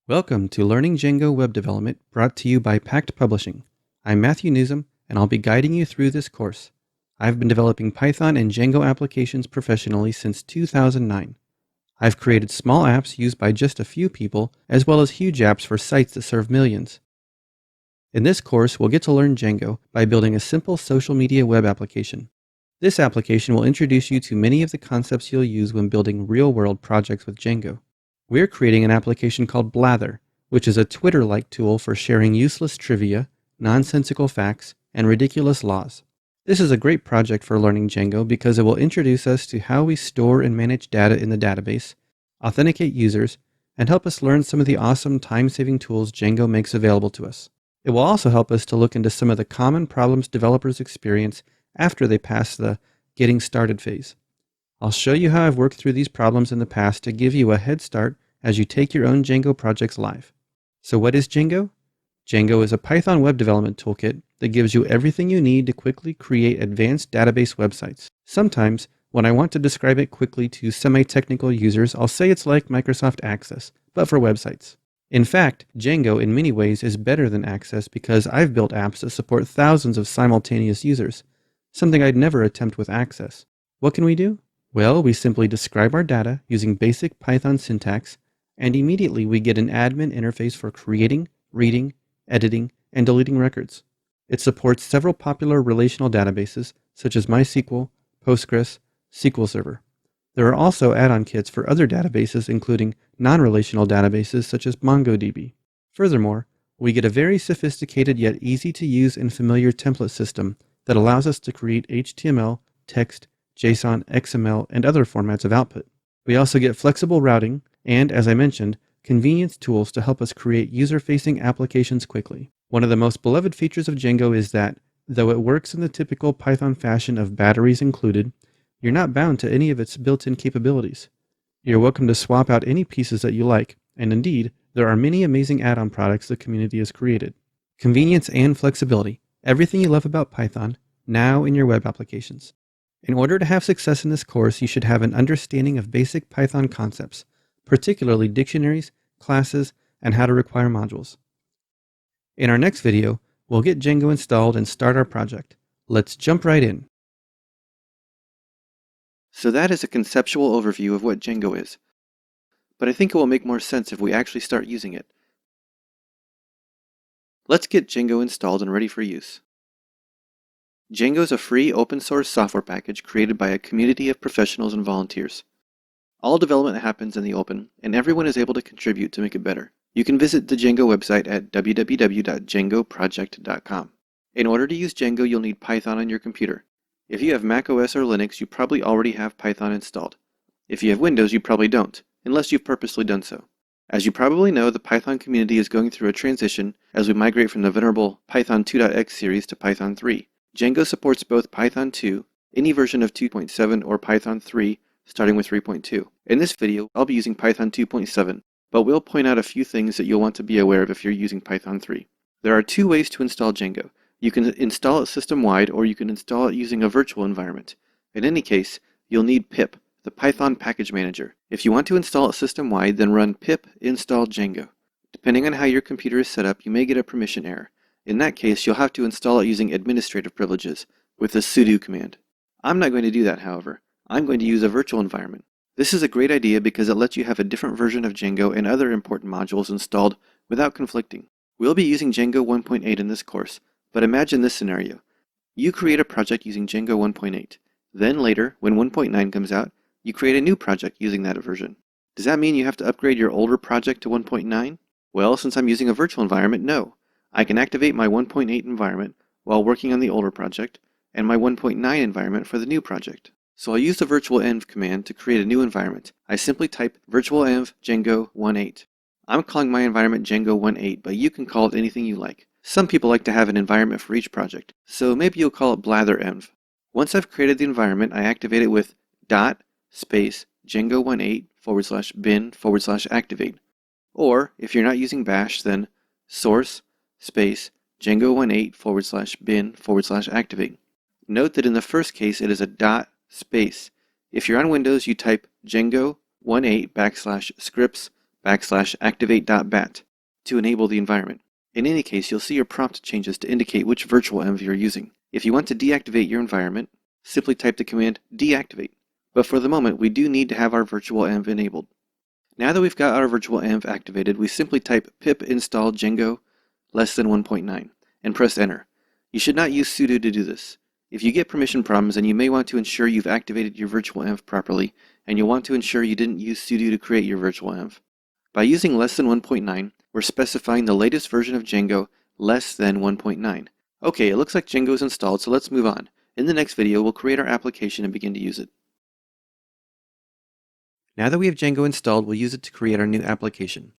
Welcome to Learning Django Web Development, brought to you by Pact Publishing. I'm Matthew Newsom, and I'll be guiding you through this course. I've been developing Python and Django applications professionally since 2009. I've created small apps used by just a few people, as well as huge apps for sites that serve millions. In this course, we'll get to learn Django by building a simple social media web application. This application will introduce you to many of the concepts you'll use when building real-world projects with Django. We're creating an application called Blather, which is a Twitter-like tool for sharing useless trivia, nonsensical facts, and ridiculous laws. This is a great project for learning Django because it will introduce us to how we store and manage data in the database, authenticate users, and help us learn some of the awesome time-saving tools Django makes available to us. It will also help us to look into some of the common problems developers experience after they pass the getting started phase. I'll show you how I've worked through these problems in the past to give you a head start as you take your own Django projects live. So what is Django? Django is a Python web development toolkit that gives you everything you need to quickly create advanced database websites. Sometimes, when I want to describe it quickly to semi-technical users, I'll say it's like Microsoft Access, but for websites. In fact, Django in many ways is better than Access because I've built apps that support thousands of simultaneous users, something I'd never attempt with Access. What can we do? Well, we simply describe our data using basic Python syntax, and immediately we get an admin interface for creating, reading, editing, and deleting records. It supports several popular relational databases, such as MySQL, Postgres, SQL Server. There are also add-on kits for other databases, including non-relational databases such as MongoDB. Furthermore, we get a very sophisticated yet easy-to-use and familiar template system that allows us to create HTML, text, JSON, XML, and other formats of output. We also get flexible routing and, as I mentioned, convenience tools to help us create user-facing applications quickly. One of the most beloved features of Django is that, though it works in the typical Python fashion of batteries included, you're not bound to any of its built-in capabilities. You're welcome to swap out any pieces that you like, and indeed, there are many amazing add-on products the community has created. Convenience and flexibility, everything you love about Python, now in your web applications. In order to have success in this course, you should have an understanding of basic Python concepts, particularly dictionaries, classes, and how to require modules. In our next video, we'll get Django installed and start our project. Let's jump right in. So that is a conceptual overview of what Django is, but I think it will make more sense if we actually start using it. Let's get Django installed and ready for use. Django is a free open-source software package created by a community of professionals and volunteers. All development happens in the open, and everyone is able to contribute to make it better. You can visit the Django website at www.djangoproject.com. In order to use Django, you'll need Python on your computer. If you have macOS or Linux, you probably already have Python installed. If you have Windows, you probably don't, unless you've purposely done so. As you probably know, the Python community is going through a transition as we migrate from the venerable Python 2.x series to Python 3. Django supports both Python 2, any version of 2.7, or Python 3, starting with 3.2. In this video, I'll be using Python 2.7, but we'll point out a few things that you'll want to be aware of if you're using Python 3. There are two ways to install Django. You can install it system-wide, or you can install it using a virtual environment. In any case, you'll need pip, the Python package manager. If you want to install it system-wide, then run pip install Django. Depending on how your computer is set up, you may get a permission error. In that case, you'll have to install it using administrative privileges with the sudo command. I'm not going to do that, however. I'm going to use a virtual environment. This is a great idea because it lets you have a different version of Django and other important modules installed without conflicting. We'll be using Django 1.8 in this course, but imagine this scenario. You create a project using Django 1.8. Then later, when 1.9 comes out, you create a new project using that version. Does that mean you have to upgrade your older project to 1.9? Well, since I'm using a virtual environment, no. I can activate my 1.8 environment while working on the older project, and my 1.9 environment for the new project. So I'll use the virtualenv command to create a new environment. I simply type virtualenv Django 1.8. I'm calling my environment Django 1.8, but you can call it anything you like. Some people like to have an environment for each project, so maybe you'll call it blather-env. Once I've created the environment, I activate it with Django 1.8 /bin /activate. Or, if you're not using bash, then source Django 1.8 /bin /activate. Note that in the first case it is a dot space. If you're on Windows, you type Django 1.8 /scripts /activate.bat to enable the environment. In any case, you'll see your prompt changes to indicate which virtual env you're using. If you want to deactivate your environment, simply type the command deactivate. But for the moment, we do need to have our virtual env enabled. Now that we've got our virtual env activated, we simply type pip install Django <1.9 and press enter. You should not use sudo to do this. If you get permission problems, then you may want to ensure you've activated your virtual env properly, and you'll want to ensure you didn't use sudo to create your virtual env. By using <1.9, we're specifying the latest version of Django <1.9. Okay, it looks like Django is installed, so let's move on. In the next video, we'll create our application and begin to use it. Now that we have Django installed, we'll use it to create our new application.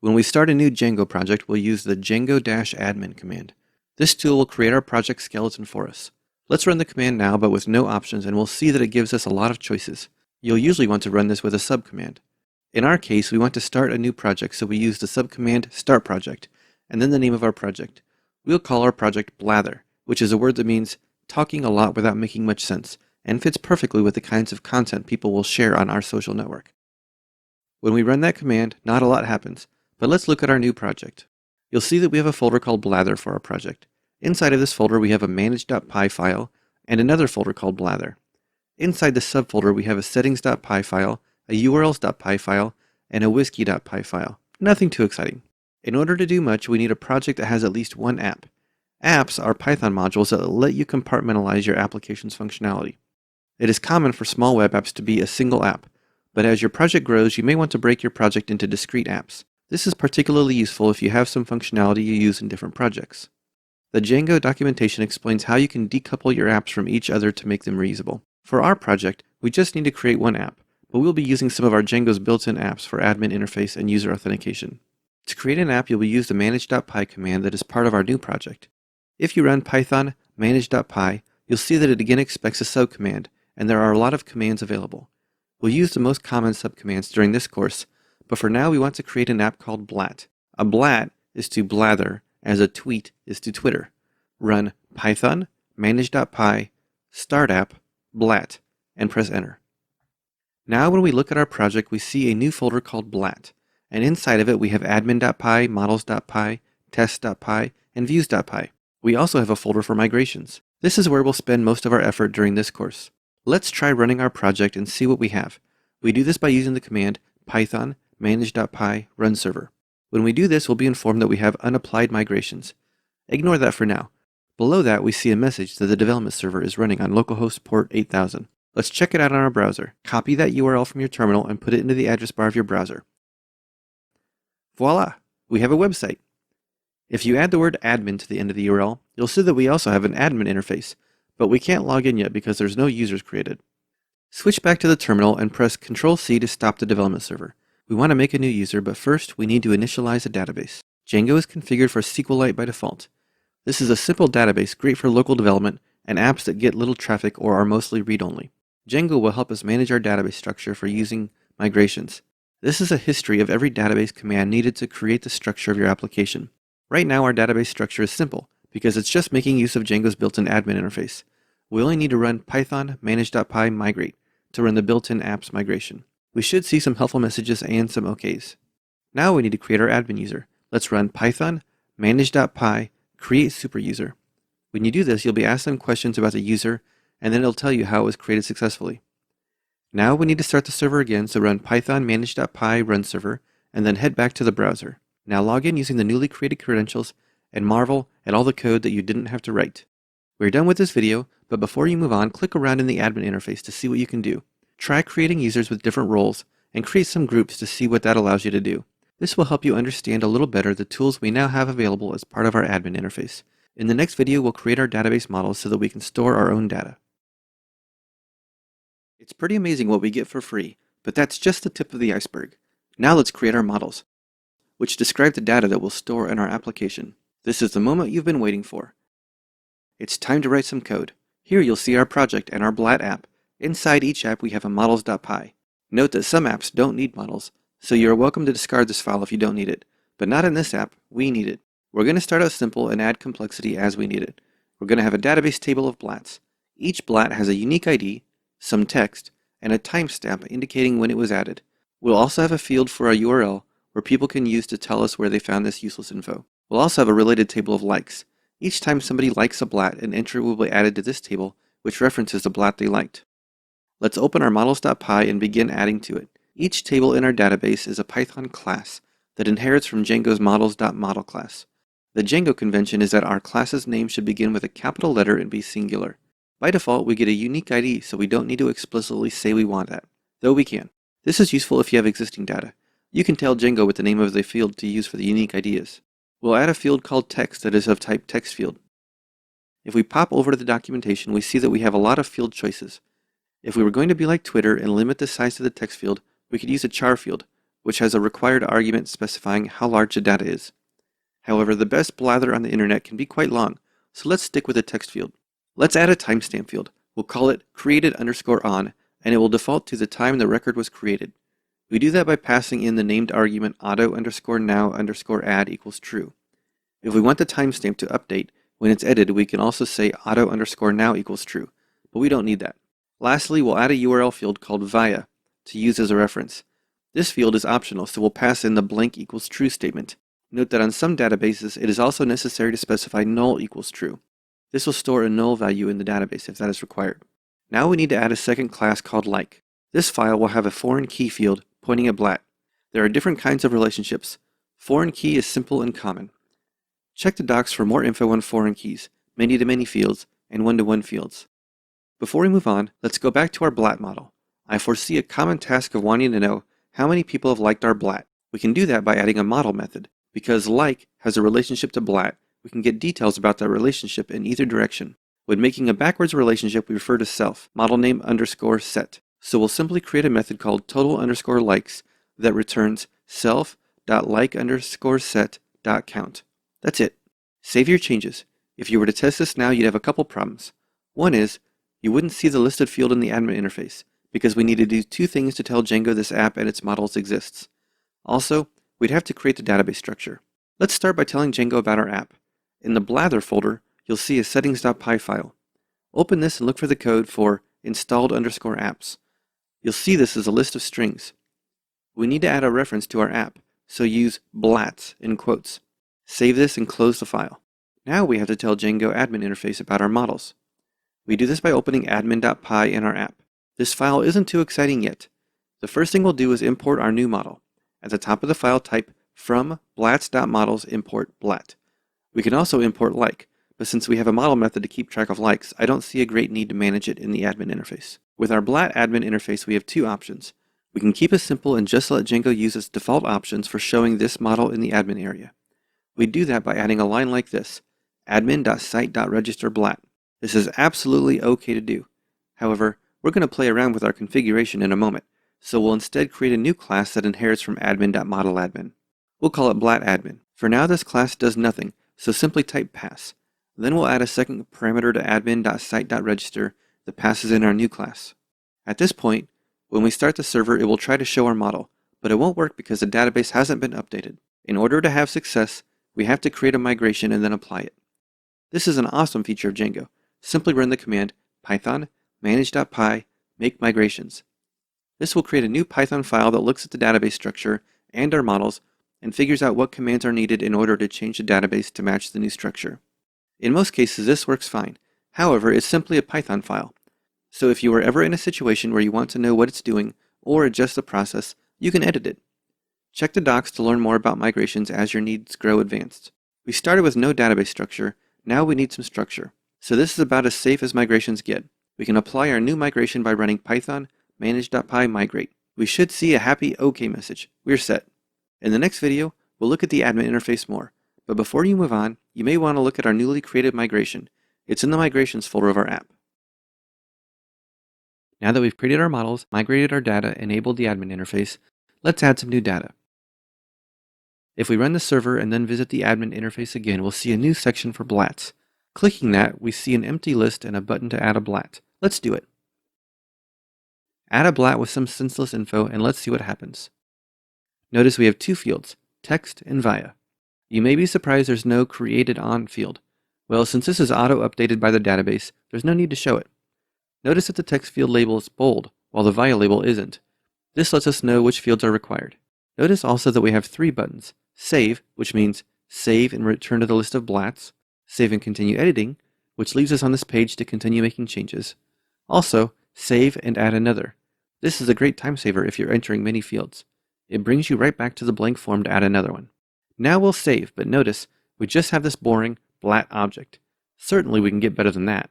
When we start a new Django project, we'll use the Django-admin command. This tool will create our project skeleton for us. Let's run the command now, but with no options, and we'll see that it gives us a lot of choices. You'll usually want to run this with a subcommand. In our case, we want to start a new project, so we use the subcommand start project, and then the name of our project. We'll call our project blather, which is a word that means talking a lot without making much sense, and fits perfectly with the kinds of content people will share on our social network. When we run that command, not a lot happens, but let's look at our new project. You'll see that we have a folder called blather for our project. Inside of this folder, we have a manage.py file and another folder called blather. Inside the subfolder, we have a settings.py file, a urls.py file, and a whisky.py file. Nothing too exciting. In order to do much, we need a project that has at least one app. Apps are Python modules that let you compartmentalize your application's functionality. It is common for small web apps to be a single app, but as your project grows, you may want to break your project into discrete apps. This is particularly useful if you have some functionality you use in different projects. The Django documentation explains how you can decouple your apps from each other to make them reusable. For our project, we just need to create one app, but we'll be using some of our Django's built-in apps for admin interface and user authentication. To create an app, you'll use the manage.py command that is part of our new project. If you run python manage.py, you'll see that it again expects a subcommand, and there are a lot of commands available. We'll use the most common subcommands during this course, but for now we want to create an app called blat. A blat is to blather, as a tweet is to Twitter. Run python manage.py start app blat and press enter. Now when we look at our project, we see a new folder called blat, and inside of it we have admin.py, models.py, test.py, and views.py. We also have a folder for migrations. This is where we'll spend most of our effort during this course. Let's try running our project and see what we have. We do this by using the command python manage.py run server. When we do this, we'll be informed that we have unapplied migrations. Ignore that for now. Below that, we see a message that the development server is running on localhost port 8000. Let's check it out on our browser. Copy that URL from your terminal and put it into the address bar of your browser. Voila! We have a website. If you add the word admin to the end of the URL, you'll see that we also have an admin interface, but we can't log in yet because there's no users created. Switch back to the terminal and press Ctrl-C to stop the development server. We want to make a new user, but first we need to initialize a database. Django is configured for SQLite by default. This is a simple database great for local development and apps that get little traffic or are mostly read-only. Django will help us manage our database structure for using migrations. This is a history of every database command needed to create the structure of your application. Right now our database structure is simple because it's just making use of Django's built-in admin interface. We only need to run python manage.py migrate to run the built-in apps migration. We should see some helpful messages and some OKs. Now we need to create our admin user. Let's run python manage.py create superuser. When you do this, you'll be asked some questions about the user, and then it'll tell you how it was created successfully. Now we need to start the server again, so run python manage.py run server, and then head back to the browser. Now log in using the newly created credentials, and marvel at all the code that you didn't have to write. We're done with this video, but before you move on, click around in the admin interface to see what you can do. Try creating users with different roles, and create some groups to see what that allows you to do. This will help you understand a little better the tools we now have available as part of our admin interface. In the next video, we'll create our database models so that we can store our own data. It's pretty amazing what we get for free, but that's just the tip of the iceberg. Now let's create our models, which describe the data that we'll store in our application. This is the moment you've been waiting for. It's time to write some code. Here you'll see our project and our blat app. Inside each app we have a models.py. Note that some apps don't need models, so you're welcome to discard this file if you don't need it. But not in this app, we need it. We're going to start out simple and add complexity as we need it. We're going to have a database table of blats. Each blat has a unique ID, some text, and a timestamp indicating when it was added. We'll also have a field for a URL where people can use to tell us where they found this useless info. We'll also have a related table of likes. Each time somebody likes a blat, an entry will be added to this table which references the blat they liked. Let's open our models.py and begin adding to it. Each table in our database is a Python class that inherits from Django's models.model class. The Django convention is that our class's name should begin with a capital letter and be singular. By default, we get a unique ID, so we don't need to explicitly say we want that, though we can. This is useful if you have existing data. You can tell Django what the name of the field to use for the unique ID is. We'll add a field called text that is of type text field. If we pop over to the documentation, we see that we have a lot of field choices. If we were going to be like Twitter and limit the size of the text field, we could use a char field, which has a required argument specifying how large the data is. However, the best blather on the internet can be quite long, so let's stick with a text field. Let's add a timestamp field. We'll call it created_on, and it will default to the time the record was created. We do that by passing in the named argument auto_now_add equals true. If we want the timestamp to update when it's edited, we can also say auto_now equals true, but we don't need that. Lastly, we'll add a URL field called via to use as a reference. This field is optional, so we'll pass in the blank equals true statement. Note that on some databases, it is also necessary to specify null equals true. This will store a null value in the database if that is required. Now we need to add a second class called like. This file will have a foreign key field pointing at blat. There are different kinds of relationships. Foreign key is simple and common. Check the docs for more info on foreign keys, many-to-many fields, and one-to-one fields. Before we move on, let's go back to our blat model. I foresee a common task of wanting to know how many people have liked our blat. We can do that by adding a model method. Because like has a relationship to blat, we can get details about that relationship in either direction. When making a backwards relationship, we refer to self, model name underscore set. So we'll simply create a method called total_likes that returns self.like_set.count. That's it. Save your changes. If you were to test this now, you'd have a couple problems. One is, you wouldn't see the listed field in the admin interface, because we need to do two things to tell Django this app and its models exists. Also, we'd have to create the database structure. Let's start by telling Django about our app. In the blather folder, you'll see a settings.py file. Open this and look for the code for installed_apps. You'll see this as a list of strings. We need to add a reference to our app, so use blats in quotes. Save this and close the file. Now we have to tell Django admin interface about our models. We do this by opening admin.py in our app. This file isn't too exciting yet. The first thing we'll do is import our new model. At the top of the file, type from blats.models import blat. We can also import like, but since we have a model method to keep track of likes, I don't see a great need to manage it in the admin interface. With our blat admin interface, we have two options. We can keep it simple and just let Django use its default options for showing this model in the admin area. We do that by adding a line like this, admin.site.register blat. This is absolutely okay to do. However, we're going to play around with our configuration in a moment, so we'll instead create a new class that inherits from admin.modeladmin. We'll call it blatAdmin. For now, this class does nothing, so simply type pass. Then we'll add a second parameter to admin.site.register that passes in our new class. At this point, when we start the server, it will try to show our model, but it won't work because the database hasn't been updated. In order to have success, we have to create a migration and then apply it. This is an awesome feature of Django. Simply run the command python manage.py make migrations. This will create a new Python file that looks at the database structure and our models and figures out what commands are needed in order to change the database to match the new structure. In most cases, this works fine. However, it's simply a Python file. So if you are ever in a situation where you want to know what it's doing or adjust the process, you can edit it. Check the docs to learn more about migrations as your needs grow advanced. We started with no database structure. Now we need some structure. So this is about as safe as migrations get. We can apply our new migration by running python manage.py migrate. We should see a happy OK message. We're set. In the next video, we'll look at the admin interface more. But before you move on, you may want to look at our newly created migration. It's in the migrations folder of our app. Now that we've created our models, migrated our data, enabled the admin interface, let's add some new data. If we run the server and then visit the admin interface again, we'll see a new section for blats. Clicking that, we see an empty list and a button to add a blat. Let's do it. Add a blat with some senseless info and let's see what happens. Notice we have two fields, text and via. You may be surprised there's no created on field. Well, since this is auto-updated by the database, there's no need to show it. Notice that the text field label is bold, while the via label isn't. This lets us know which fields are required. Notice also that we have 3 buttons. Save, which means save and return to the list of blats. Save and continue editing, which leaves us on this page to continue making changes. Also, save and add another. This is a great time saver if you're entering many fields. It brings you right back to the blank form to add another one. Now we'll save, but notice we just have this boring blat object. Certainly we can get better than that.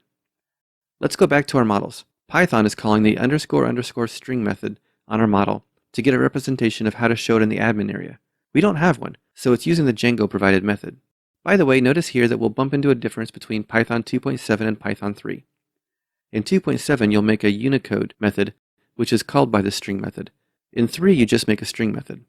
Let's go back to our models. Python is calling the __ string method on our model to get a representation of how to show it in the admin area. We don't have one, so it's using the Django provided method. By the way, notice here that we'll bump into a difference between Python 2.7 and Python 3. In 2.7, you'll make a Unicode method, which is called by the string method. In 3, you just make a string method.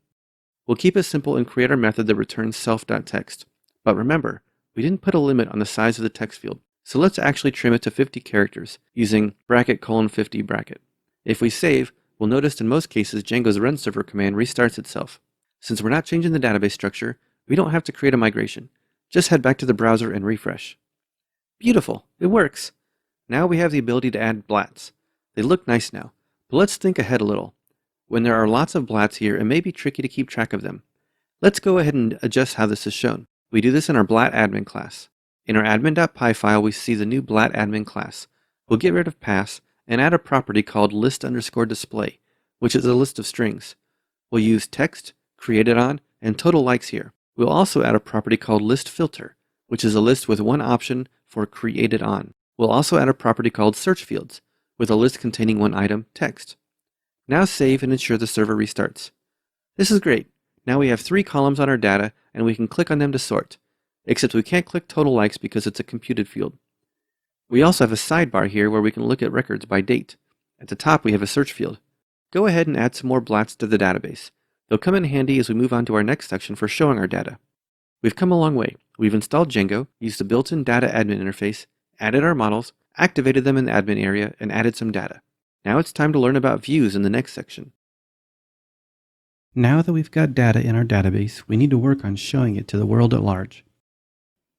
We'll keep it simple and create our method that returns self.text. But remember, we didn't put a limit on the size of the text field, so let's actually trim it to 50 characters using ~:50 bracket. If we save, we'll notice in most cases Django's run server command restarts itself. Since we're not changing the database structure, we don't have to create a migration. Just head back to the browser and refresh. Beautiful, it works! Now we have the ability to add blats. They look nice now, but let's think ahead a little. When there are lots of blats here, it may be tricky to keep track of them. Let's go ahead and adjust how this is shown. We do this in our blat admin class. In our admin.py file, we see the new blat admin class. We'll get rid of pass and add a property called list_display, which is a list of strings. We'll use text, created on, and total likes here. We'll also add a property called listFilter, which is a list with one option for created on. We'll also add a property called searchfields, with a list containing one item, text. Now save and ensure the server restarts. This is great. Now we have 3 columns on our data, and we can click on them to sort. Except we can't click total likes because it's a computed field. We also have a sidebar here where we can look at records by date. At the top we have a search field. Go ahead and add some more blats to the database. They'll come in handy as we move on to our next section for showing our data. We've come a long way. We've installed Django, used the built-in data admin interface, added our models, activated them in the admin area, and added some data. Now it's time to learn about views in the next section. Now that we've got data in our database, we need to work on showing it to the world at large.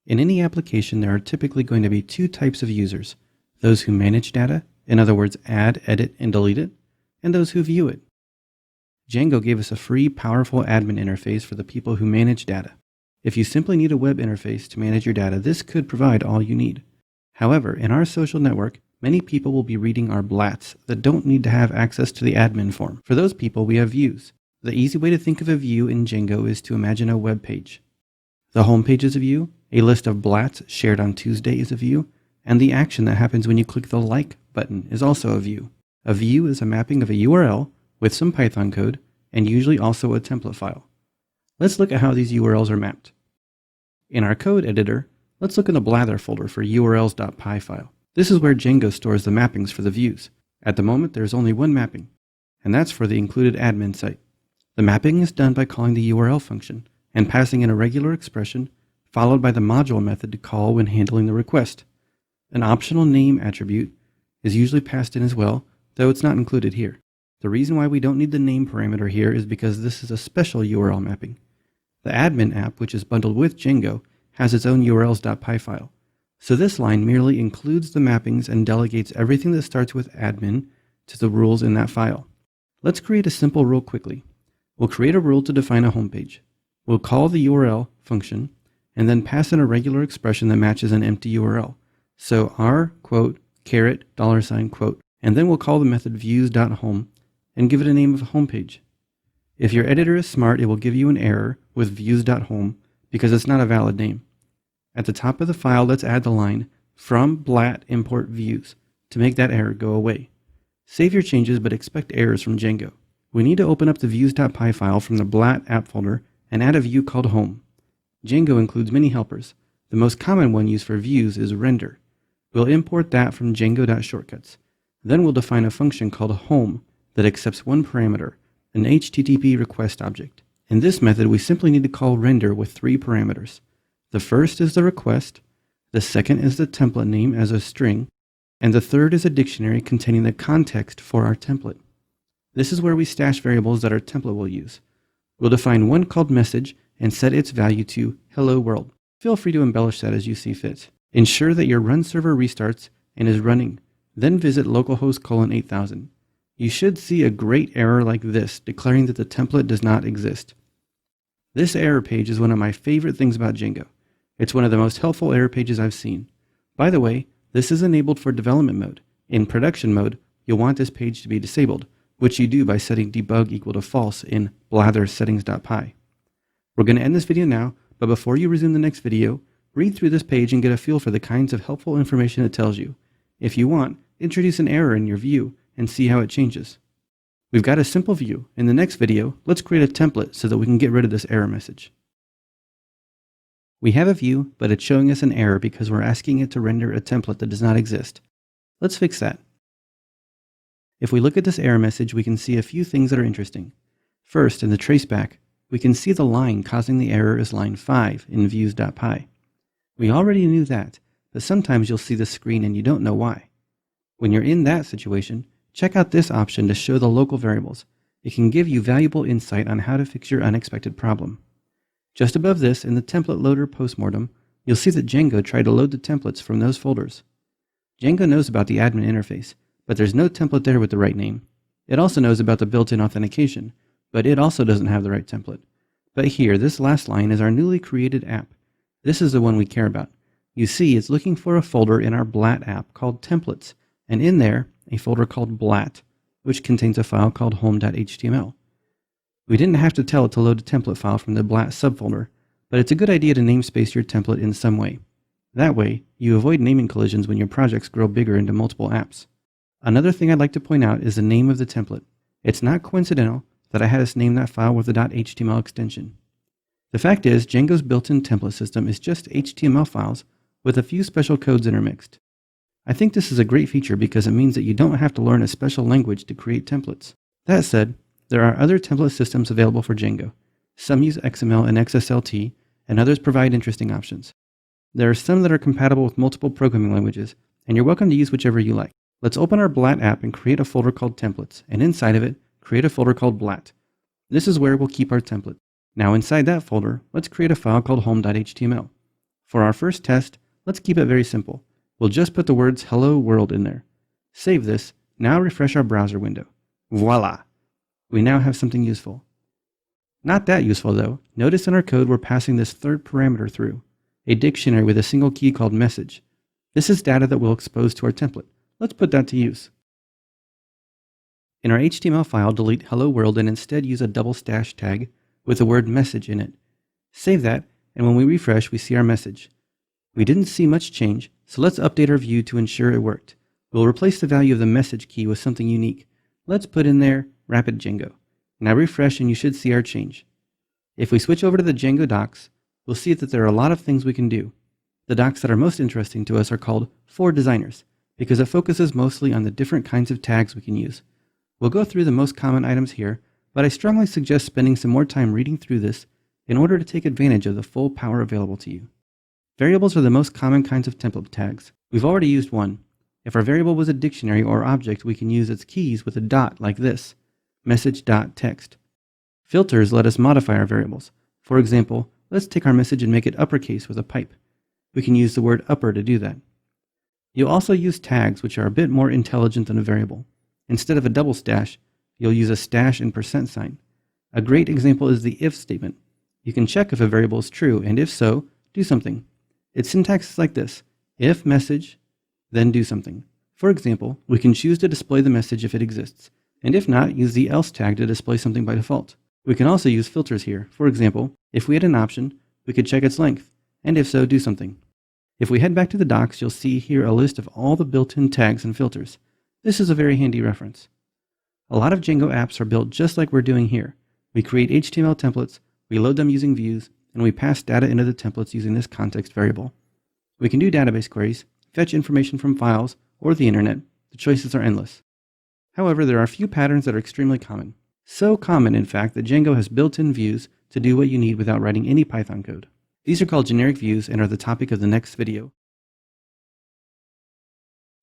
In any application, there are typically going to be 2 types of users: those who manage data, in other words, add, edit, and delete it, and those who view it. Django gave us a free, powerful admin interface for the people who manage data. If you simply need a web interface to manage your data, this could provide all you need. However, in our social network, many people will be reading our blats that don't need to have access to the admin form. For those people, we have views. The easy way to think of a view in Django is to imagine a web page. The home page is a view, a list of blats shared on Tuesday is a view, and the action that happens when you click the like button is also a view. A view is a mapping of a URL with some Python code, and usually also a template file. Let's look at how these URLs are mapped. In our code editor, let's look in the blather folder for urls.py file. This is where Django stores the mappings for the views. At the moment, there's only one mapping, and that's for the included admin site. The mapping is done by calling the URL function and passing in a regular expression, followed by the module method to call when handling the request. An optional name attribute is usually passed in as well, though it's not included here. The reason why we don't need the name parameter here is because this is a special URL mapping. The admin app, which is bundled with Django, has its own urls.py file. So this line merely includes the mappings and delegates everything that starts with admin to the rules in that file. Let's create a simple rule quickly. We'll create a rule to define a homepage. We'll call the URL function and then pass in a regular expression that matches an empty URL. So our quote, caret, $, quote, and then we'll call the method views.home and give it a name of a homepage. If your editor is smart, it will give you an error with views.home because it's not a valid name. At the top of the file, let's add the line from blat import views to make that error go away. Save your changes, but expect errors from Django. We need to open up the views.py file from the blat app folder and add a view called home. Django includes many helpers. The most common one used for views is render. We'll import that from django.shortcuts. Then we'll define a function called home that accepts one parameter, an HTTP request object. In this method, we simply need to call render with 3 parameters. The first is the request, the second is the template name as a string, and the third is a dictionary containing the context for our template. This is where we stash variables that our template will use. We'll define one called message and set its value to hello world. Feel free to embellish that as you see fit. Ensure that your run server restarts and is running. Then visit localhost:8000. you should see a great error like this declaring that the template does not exist. This error page is one of my favorite things about Django. It's one of the most helpful error pages I've seen. By the way, this is enabled for development mode. In production mode, you'll want this page to be disabled, which you do by setting debug equal to false in blather settings.py. We're going to end this video now, but before you resume the next video, read through this page and get a feel for the kinds of helpful information it tells you. If you want, introduce an error in your view and see how it changes. We've got a simple view. In the next video, let's create a template so that we can get rid of this error message. We have a view, but it's showing us an error because we're asking it to render a template that does not exist. Let's fix that. If we look at this error message, we can see a few things that are interesting. First, in the traceback, we can see the line causing the error is line 5 in views.py. We already knew that, but sometimes you'll see this screen and you don't know why. When you're in that situation, check out this option to show the local variables. It can give you valuable insight on how to fix your unexpected problem. Just above this, in the template loader postmortem, you'll see that Django tried to load the templates from those folders. Django knows about the admin interface, but there's no template there with the right name. It also knows about the built-in authentication, but it also doesn't have the right template. But here, this last line is our newly created app. This is the one we care about. You see, it's looking for a folder in our blat app called templates, and in there, a folder called blat, which contains a file called home.html. We didn't have to tell it to load a template file from the blat subfolder, but it's a good idea to namespace your template in some way. That way, you avoid naming collisions when your projects grow bigger into multiple apps. Another thing I'd like to point out is the name of the template. It's not coincidental that I had us name that file with the .html extension. The fact is, Django's built-in template system is just HTML files with a few special codes intermixed. I think this is a great feature because it means that you don't have to learn a special language to create templates. That said, there are other template systems available for Django. Some use XML and XSLT, and others provide interesting options. There are some that are compatible with multiple programming languages, and you're welcome to use whichever you like. Let's open our blat app and create a folder called templates, and inside of it, create a folder called blat. This is where we'll keep our template. Now inside that folder, let's create a file called home.html. For our first test, let's keep it very simple. We'll just put the words hello world in there. Save this. Now refresh our browser window. Voila! We now have something useful. Not that useful though. Notice in our code we're passing this third parameter through, a dictionary with a single key called message. This is data that we'll expose to our template. Let's put that to use. In our HTML file, delete hello world and instead use a double slash tag with the word message in it. Save that, and when we refresh, we see our message. We didn't see much change, so let's update our view to ensure it worked. We'll replace the value of the message key with something unique. Let's put in there Rapid Django. Now refresh and you should see our change. If we switch over to the Django docs, we'll see that there are a lot of things we can do. The docs that are most interesting to us are called For Designers, because it focuses mostly on the different kinds of tags we can use. We'll go through the most common items here, but I strongly suggest spending some more time reading through this in order to take advantage of the full power available to you. Variables are the most common kinds of template tags. We've already used one. If our variable was a dictionary or object, we can use its keys with a dot like this, message.text. Filters let us modify our variables. For example, let's take our message and make it uppercase with a pipe. We can use the word upper to do that. You'll also use tags, which are a bit more intelligent than a variable. Instead of a double slash, you'll use a slash and %sign. A great example is the if statement. You can check if a variable is true, and if so, do something. Its syntax is like this: if message, then do something. For example, we can choose to display the message if it exists, and if not, use the else tag to display something by default. We can also use filters here. For example, if we had an option, we could check its length, and if so, do something. If we head back to the docs, you'll see here a list of all the built-in tags and filters. This is a very handy reference. A lot of Django apps are built just like we're doing here. We create HTML templates, we load them using views, and we pass data into the templates using this context variable. We can do database queries, fetch information from files, or the internet. The choices are endless. However, there are a few patterns that are extremely common. So common, in fact, that Django has built-in views to do what you need without writing any Python code. These are called generic views and are the topic of the next video.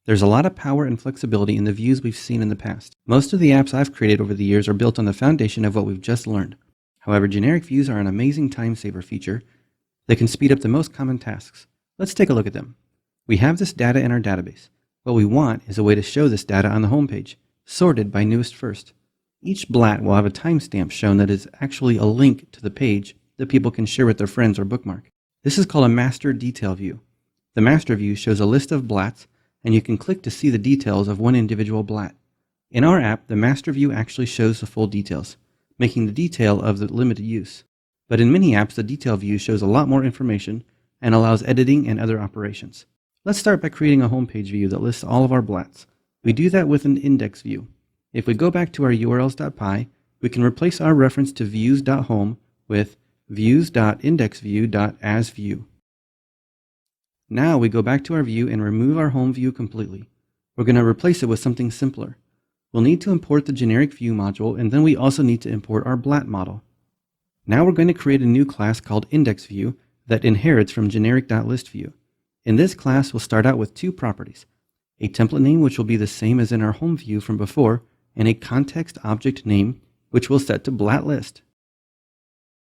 There's a lot of power and flexibility in the views we've seen in the past. Most of the apps I've created over the years are built on the foundation of what we've just learned. However, generic views are an amazing time saver feature that can speed up the most common tasks. Let's take a look at them. We have this data in our database. What we want is a way to show this data on the home page. sorted by newest first. Each blat will have a timestamp shown that is actually a link to the page that people can share with their friends or bookmark. This is called a master detail view. The master view shows a list of blats, and you can click to see the details of one individual blat. In our app, the master view actually shows the full details, making the detail of the limited use. But in many apps, the detail view shows a lot more information and allows editing and other operations. Let's start by creating a homepage view that lists all of our blats. We do that with an index view. If we go back to our urls.py, we can replace our reference to views.home with views.indexview.asView. Now we go back to our view and remove our home view completely. We're going to replace it with something simpler. We'll need to import the generic view module, and then we also need to import our blat model. Now we're going to create a new class called indexView that inherits from generic.listView. In this class, we'll start out with two properties: a template name, which will be the same as in our home view from before, and a context object name, which we'll set to blat_list.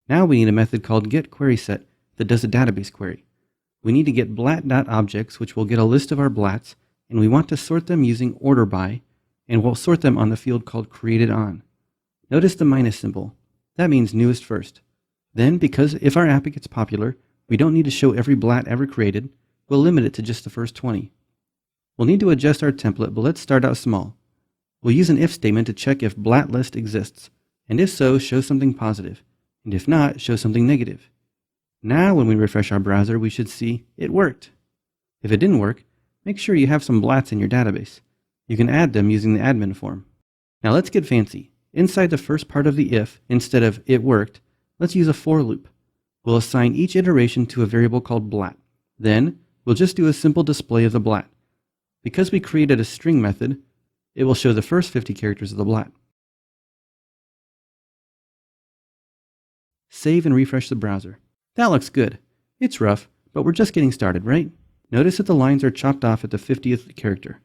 Now we need a method called getQuerySet that does a database query. We need to get blat.objects, which will get a list of our blats, and we want to sort them using order by, and we'll sort them on the field called createdOn. Notice the minus symbol. That means newest first. Then, because if our app gets popular, we don't need to show every blat ever created, we'll limit it to just the first 20. We'll need to adjust our template, but let's start out small. We'll use an if statement to check if blat_list exists, and if so, show something positive, and if not, show something negative. Now when we refresh our browser, we should see it worked. If it didn't work, make sure you have some blats in your database. You can add them using the admin form. Now let's get fancy. Inside the first part of the if, instead of it worked, let's use a for loop. We'll assign each iteration to a variable called blat. Then, we'll just do a simple display of the blat. Because we created a string method, it will show the first 50 characters of the blat. Save and refresh the browser. That looks good. It's rough, but we're just getting started, right? Notice that the lines are chopped off at the 50th character.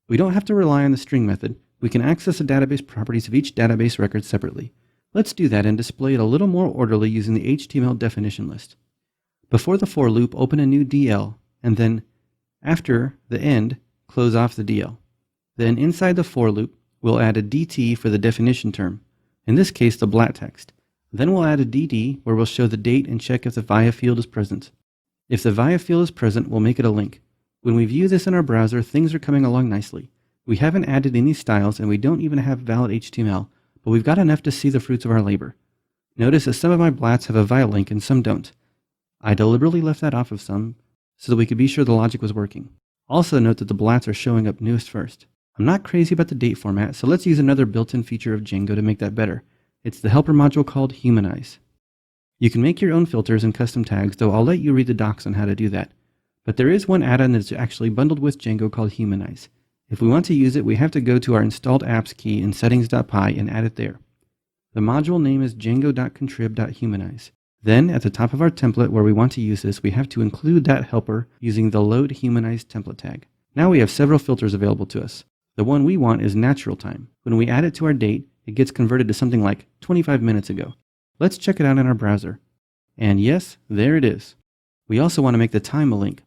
We don't have to rely on the string method. We can access the database properties of each database record separately. Let's do that and display it a little more orderly using the HTML definition list. Before the for loop, open a new DL, and then, after the end, close off the DL. Then inside the for loop, we'll add a DT for the definition term, in this case the blat text. Then we'll add a DD where we'll show the date and check if the VIA field is present. If the VIA field is present, we'll make it a link. When we view this in our browser, things are coming along nicely. We haven't added any styles and we don't even have valid HTML, but we've got enough to see the fruits of our labor. Notice that some of my blats have a VIA link and some don't. I deliberately left that off of some so that we could be sure the logic was working. Also note that the blats are showing up newest first. I'm not crazy about the date format, so let's use another built-in feature of Django to make that better. It's the helper module called Humanize. You can make your own filters and custom tags, though I'll let you read the docs on how to do that. But there is one add-on that's actually bundled with Django called Humanize. If we want to use it, we have to go to our installed apps key in settings.py and add it there. The module name is django.contrib.humanize. Then, at the top of our template where we want to use this, we have to include that helper using the load humanize template tag. Now we have several filters available to us. The one we want is natural time. When we add it to our date, it gets converted to something like 25 minutes ago. Let's check it out in our browser. And yes, there it is. We also want to make the time a link.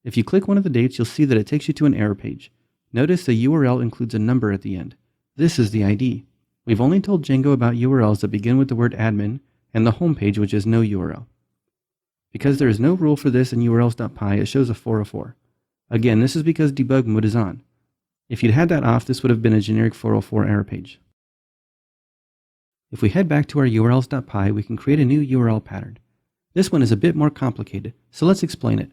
If you click one of the dates, you'll see that it takes you to an error page. Notice the URL includes a number at the end. This is the ID. We've only told Django about URLs that begin with the word admin and the home page, which is no URL. Because there is no rule for this in urls.py, it shows a 404. Again, this is because debug mode is on. If you'd had that off, this would have been a generic 404 error page. If we head back to our urls.py, we can create a new URL pattern. This one is a bit more complicated, so let's explain it.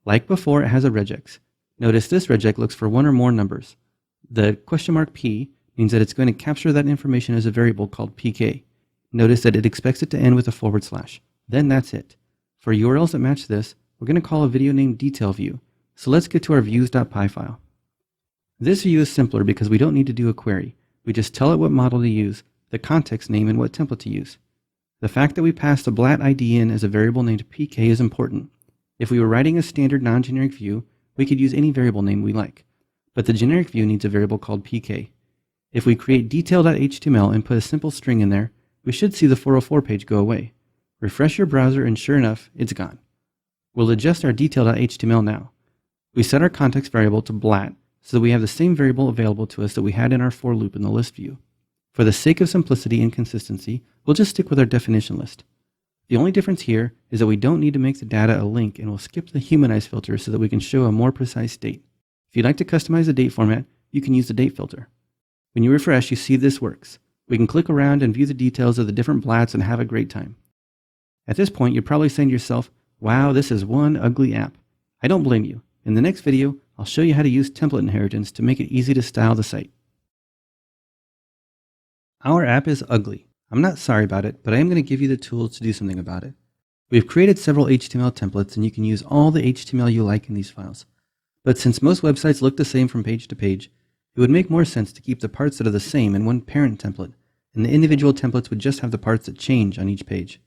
Like before, it has a regex. Notice this regex looks for one or more numbers. The $P means that it's going to capture that information as a variable called pk. Notice that it expects it to end with a /. Then that's it. For URLs that match this, we're going to call a video named detail view. So let's get to our views.py file. This view is simpler because we don't need to do a query. We just tell it what model to use, the context name, and what template to use. The fact that we passed the blat ID in as a variable named pk is important. If we were writing a standard non-generic view, we could use any variable name we like. But the generic view needs a variable called pk. If we create detail.html and put a simple string in there, we should see the 404 page go away. Refresh your browser and sure enough, it's gone. We'll adjust our detail.html now. We set our context variable to blat so that we have the same variable available to us that we had in our for loop in the list view. For the sake of simplicity and consistency, we'll just stick with our definition list. The only difference here is that we don't need to make the data a link, and we'll skip the humanize filter so that we can show a more precise date. If you'd like to customize the date format, you can use the date filter. When you refresh, you see this works. We can click around and view the details of the different blats and have a great time. At this point, you're probably saying to yourself, wow, this is one ugly app. I don't blame you. In the next video, I'll show you how to use template inheritance to make it easy to style the site. Our app is ugly. I'm not sorry about it, but I am going to give you the tools to do something about it. We've created several HTML templates, and you can use all the HTML you like in these files. But since most websites look the same from page to page, it would make more sense to keep the parts that are the same in one parent template, and the individual templates would just have the parts that change on each page.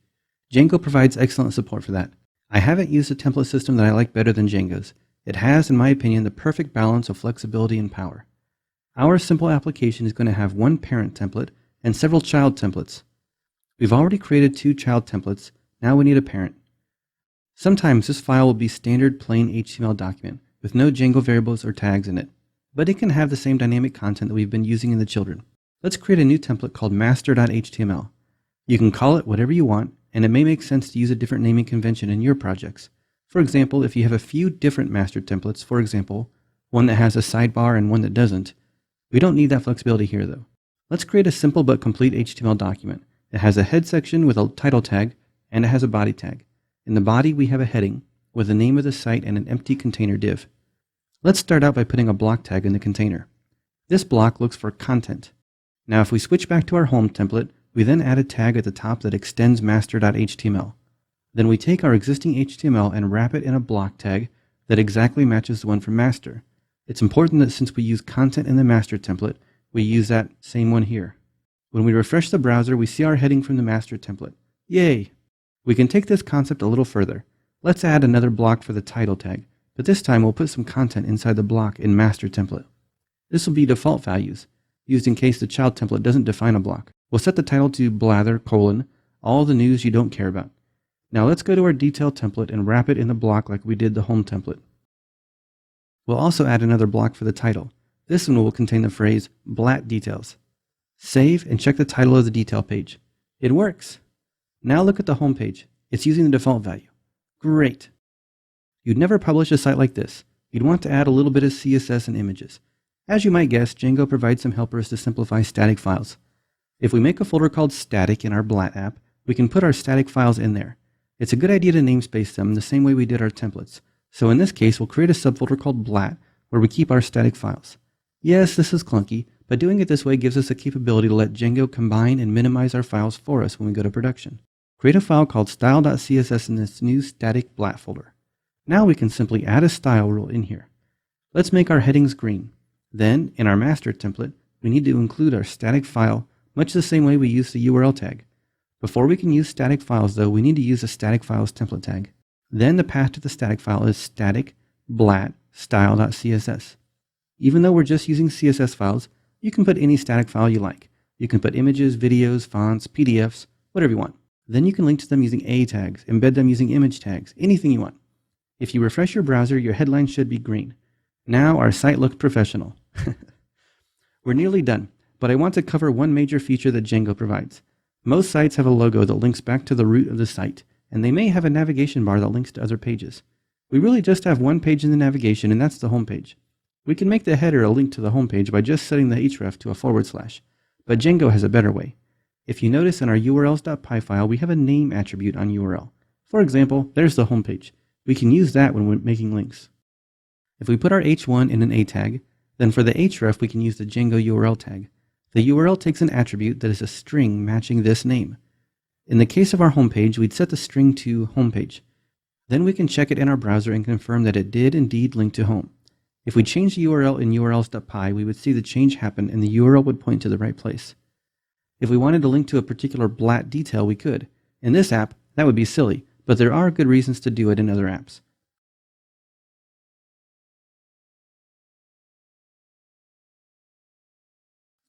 Django provides excellent support for that. I haven't used a template system that I like better than Django's. It has, in my opinion, the perfect balance of flexibility and power. Our simple application is going to have one parent template and several child templates. We've already created 2 child templates, now we need a parent. Sometimes this file will be standard plain HTML document with no Django variables or tags in it, but it can have the same dynamic content that we've been using in the children. Let's create a new template called master.html. You can call it whatever you want, and it may make sense to use a different naming convention in your projects. For example, if you have a few different master templates, for example, one that has a sidebar and one that doesn't, we don't need that flexibility here though. Let's create a simple but complete HTML document. It has a head section with a title tag, and it has a body tag. In the body, we have a heading with the name of the site and an empty container div. Let's start out by putting a block tag in the container. This block looks for content. Now if we switch back to our home template, we then add a tag at the top that extends master.html. Then we take our existing HTML and wrap it in a block tag that exactly matches the one from master. It's important that since we use content in the master template, we use that same one here. When we refresh the browser, we see our heading from the master template. Yay! We can take this concept a little further. Let's add another block for the title tag, but this time we'll put some content inside the block in master template. This will be default values, used in case the child template doesn't define a block. We'll set the title to blather, all the news you don't care about. Now let's go to our detail template and wrap it in the block like we did the home template. We'll also add another block for the title. This one will contain the phrase blat details. Save and check the title of the detail page. It works. Now look at the home page. It's using the default value. Great. You'd never publish a site like this. You'd want to add a little bit of CSS and images. As you might guess, Django provides some helpers to simplify static files. If we make a folder called static in our blat app, we can put our static files in there. It's a good idea to namespace them the same way we did our templates. So in this case, we'll create a subfolder called blat where we keep our static files. Yes, this is clunky, but doing it this way gives us the capability to let Django combine and minimize our files for us when we go to production. Create a file called style.css in this new static blat folder. Now we can simply add a style rule in here. Let's make our headings green. Then, in our master template, we need to include our static file much the same way we use the URL tag. Before we can use static files though, we need to use a static files template tag. Then the path to the static file is static blat style.css. Even though we're just using CSS files, you can put any static file you like. You can put images, videos, fonts, PDFs, whatever you want. Then you can link to them using A tags, embed them using image tags, anything you want. If you refresh your browser, your headline should be green. Now our site looks professional. We're nearly done, but I want to cover one major feature that Django provides. Most sites have a logo that links back to the root of the site, and they may have a navigation bar that links to other pages. We really just have one page in the navigation, and that's the home page. We can make the header a link to the home page by just setting the href to a /, but Django has a better way. If you notice in our urls.py file, we have a name attribute on URL. For example, there's the home page. We can use that when we're making links. If we put our h1 in an a tag, then for the href we can use the Django URL tag. The URL takes an attribute that is a string matching this name. In the case of our homepage, we'd set the string to homepage. Then we can check it in our browser and confirm that it did indeed link to home. If we change the URL in urls.py, we would see the change happen and the URL would point to the right place. If we wanted to link to a particular blat detail, we could. In this app, that would be silly, but there are good reasons to do it in other apps.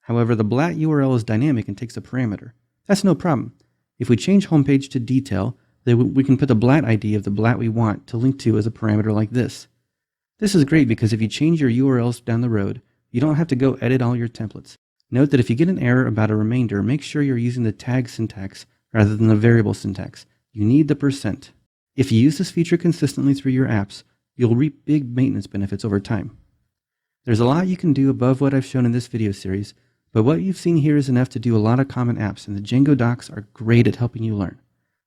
However, the blat URL is dynamic and takes a parameter. That's no problem. If we change homepage to detail, then we can put the blat ID of the blat we want to link to as a parameter like this. This is great because if you change your URLs down the road, you don't have to go edit all your templates. Note that if you get an error about a remainder, make sure you're using the tag syntax rather than the variable syntax. You need the %. If you use this feature consistently through your apps, you'll reap big maintenance benefits over time. There's a lot you can do above what I've shown in this video series, but what you've seen here is enough to do a lot of common apps, and the Django docs are great at helping you learn.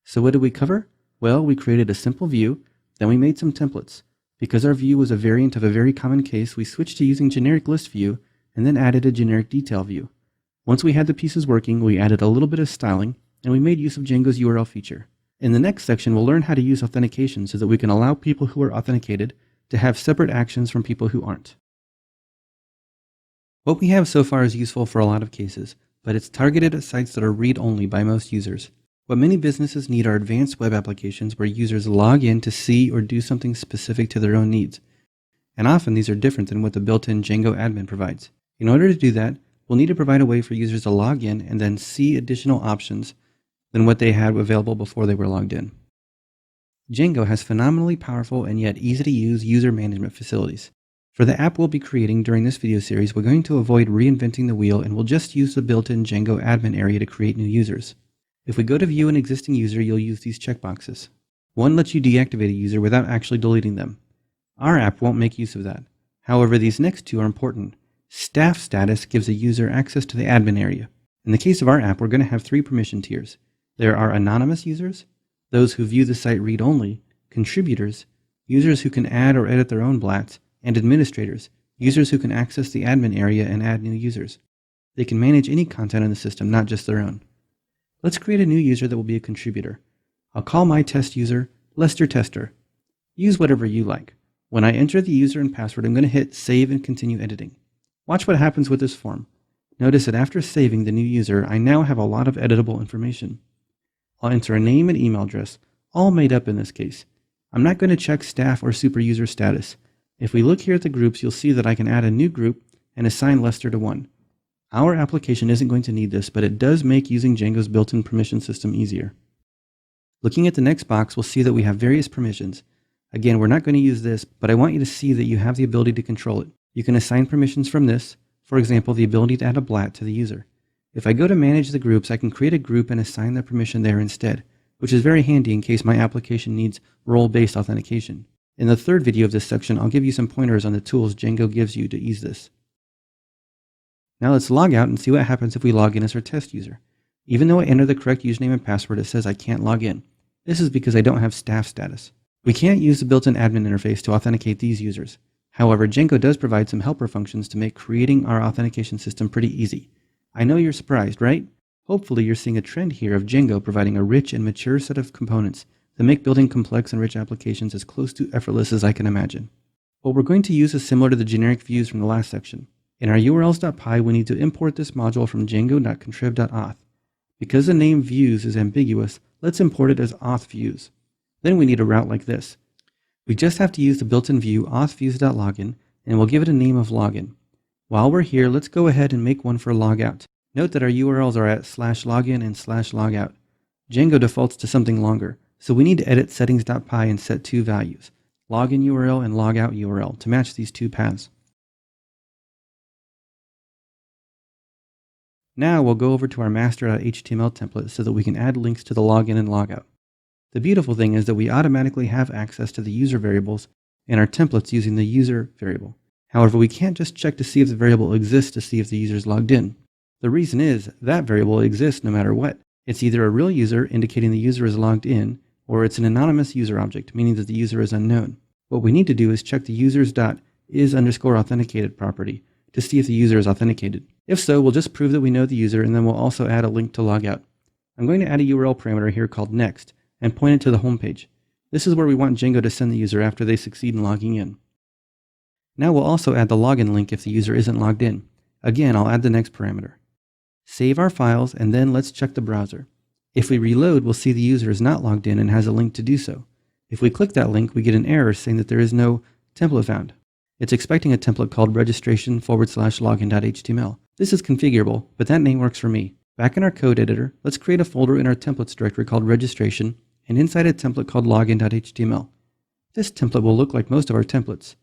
So what did we cover? Well, we created a simple view, then we made some templates. Because our view was a variant of a very common case, we switched to using generic list view and then added a generic detail view. Once we had the pieces working, we added a little bit of styling, and we made use of Django's URL feature. In the next section, we'll learn how to use authentication so that we can allow people who are authenticated to have separate actions from people who aren't. What we have so far is useful for a lot of cases, but it's targeted at sites that are read-only by most users. What many businesses need are advanced web applications where users log in to see or do something specific to their own needs. And often these are different than what the built-in Django admin provides. In order to do that, we'll need to provide a way for users to log in and then see additional options than what they had available before they were logged in. Django has phenomenally powerful and yet easy-to-use user management facilities. For the app we'll be creating during this video series, we're going to avoid reinventing the wheel and we'll just use the built-in Django admin area to create new users. If we go to view an existing user, you'll use these checkboxes. One lets you deactivate a user without actually deleting them. Our app won't make use of that. However, these next two are important. Staff status gives a user access to the admin area. In the case of our app, we're going to have 3 permission tiers. There are anonymous users, those who view the site read-only, contributors, users who can add or edit their own blats, and administrators, users who can access the admin area and add new users. They can manage any content in the system, not just their own. Let's create a new user that will be a contributor. I'll call my test user Lester Tester. Use whatever you like. When I enter the user and password, I'm going to hit Save and continue editing. Watch what happens with this form. Notice that after saving the new user, I now have a lot of editable information. I'll enter a name and email address, all made up in this case. I'm not going to check staff or super user status. If we look here at the groups, you'll see that I can add a new group and assign Lester to one. Our application isn't going to need this, but it does make using Django's built-in permission system easier. Looking at the next box, we'll see that we have various permissions. Again, we're not going to use this, but I want you to see that you have the ability to control it. You can assign permissions from this, for example, the ability to add a blat to the user. If I go to manage the groups, I can create a group and assign the permission there instead, which is very handy in case my application needs role-based authentication. In the third video of this section, I'll give you some pointers on the tools Django gives you to ease this. Now let's log out and see what happens if we log in as our test user. Even though I enter the correct username and password, it says I can't log in. This is because I don't have staff status. We can't use the built-in admin interface to authenticate these users. However, Django does provide some helper functions to make creating our authentication system pretty easy. I know you're surprised, right? Hopefully you're seeing a trend here of Django providing a rich and mature set of components that make building complex and rich applications as close to effortless as I can imagine. What we're going to use is similar to the generic views from the last section. In our urls.py, we need to import this module from django.contrib.auth. Because the name views is ambiguous, let's import it as auth_views. Then we need a route like this. We just have to use the built-in view auth_views.login, and we'll give it a name of login. While we're here, let's go ahead and make one for logout. Note that our URLs are at /login and /logout. Django defaults to something longer, so we need to edit settings.py and set 2 values, login URL and logout URL, to match these 2 paths. Now we'll go over to our master.html template so that we can add links to the login and logout. The beautiful thing is that we automatically have access to the user variables in our templates using the user variable. However, we can't just check to see if the variable exists to see if the user is logged in. The reason is that variable exists no matter what. It's either a real user indicating the user is logged in, or it's an anonymous user object, meaning that the user is unknown. What we need to do is check the users.is_authenticated property to see if the user is authenticated. If so, we'll just prove that we know the user, and then we'll also add a link to logout. I'm going to add a URL parameter here called next and point it to the home page. This is where we want Django to send the user after they succeed in logging in. Now we'll also add the login link if the user isn't logged in. Again, I'll add the next parameter. Save our files, and then let's check the browser. If we reload, we'll see the user is not logged in and has a link to do so. If we click that link, we get an error saying that there is no template found. It's expecting a template called registration/login.html. This is configurable, but that name works for me. Back in our code editor, let's create a folder in our templates directory called registration, and inside a template called login.html. This template will look like most of our templates.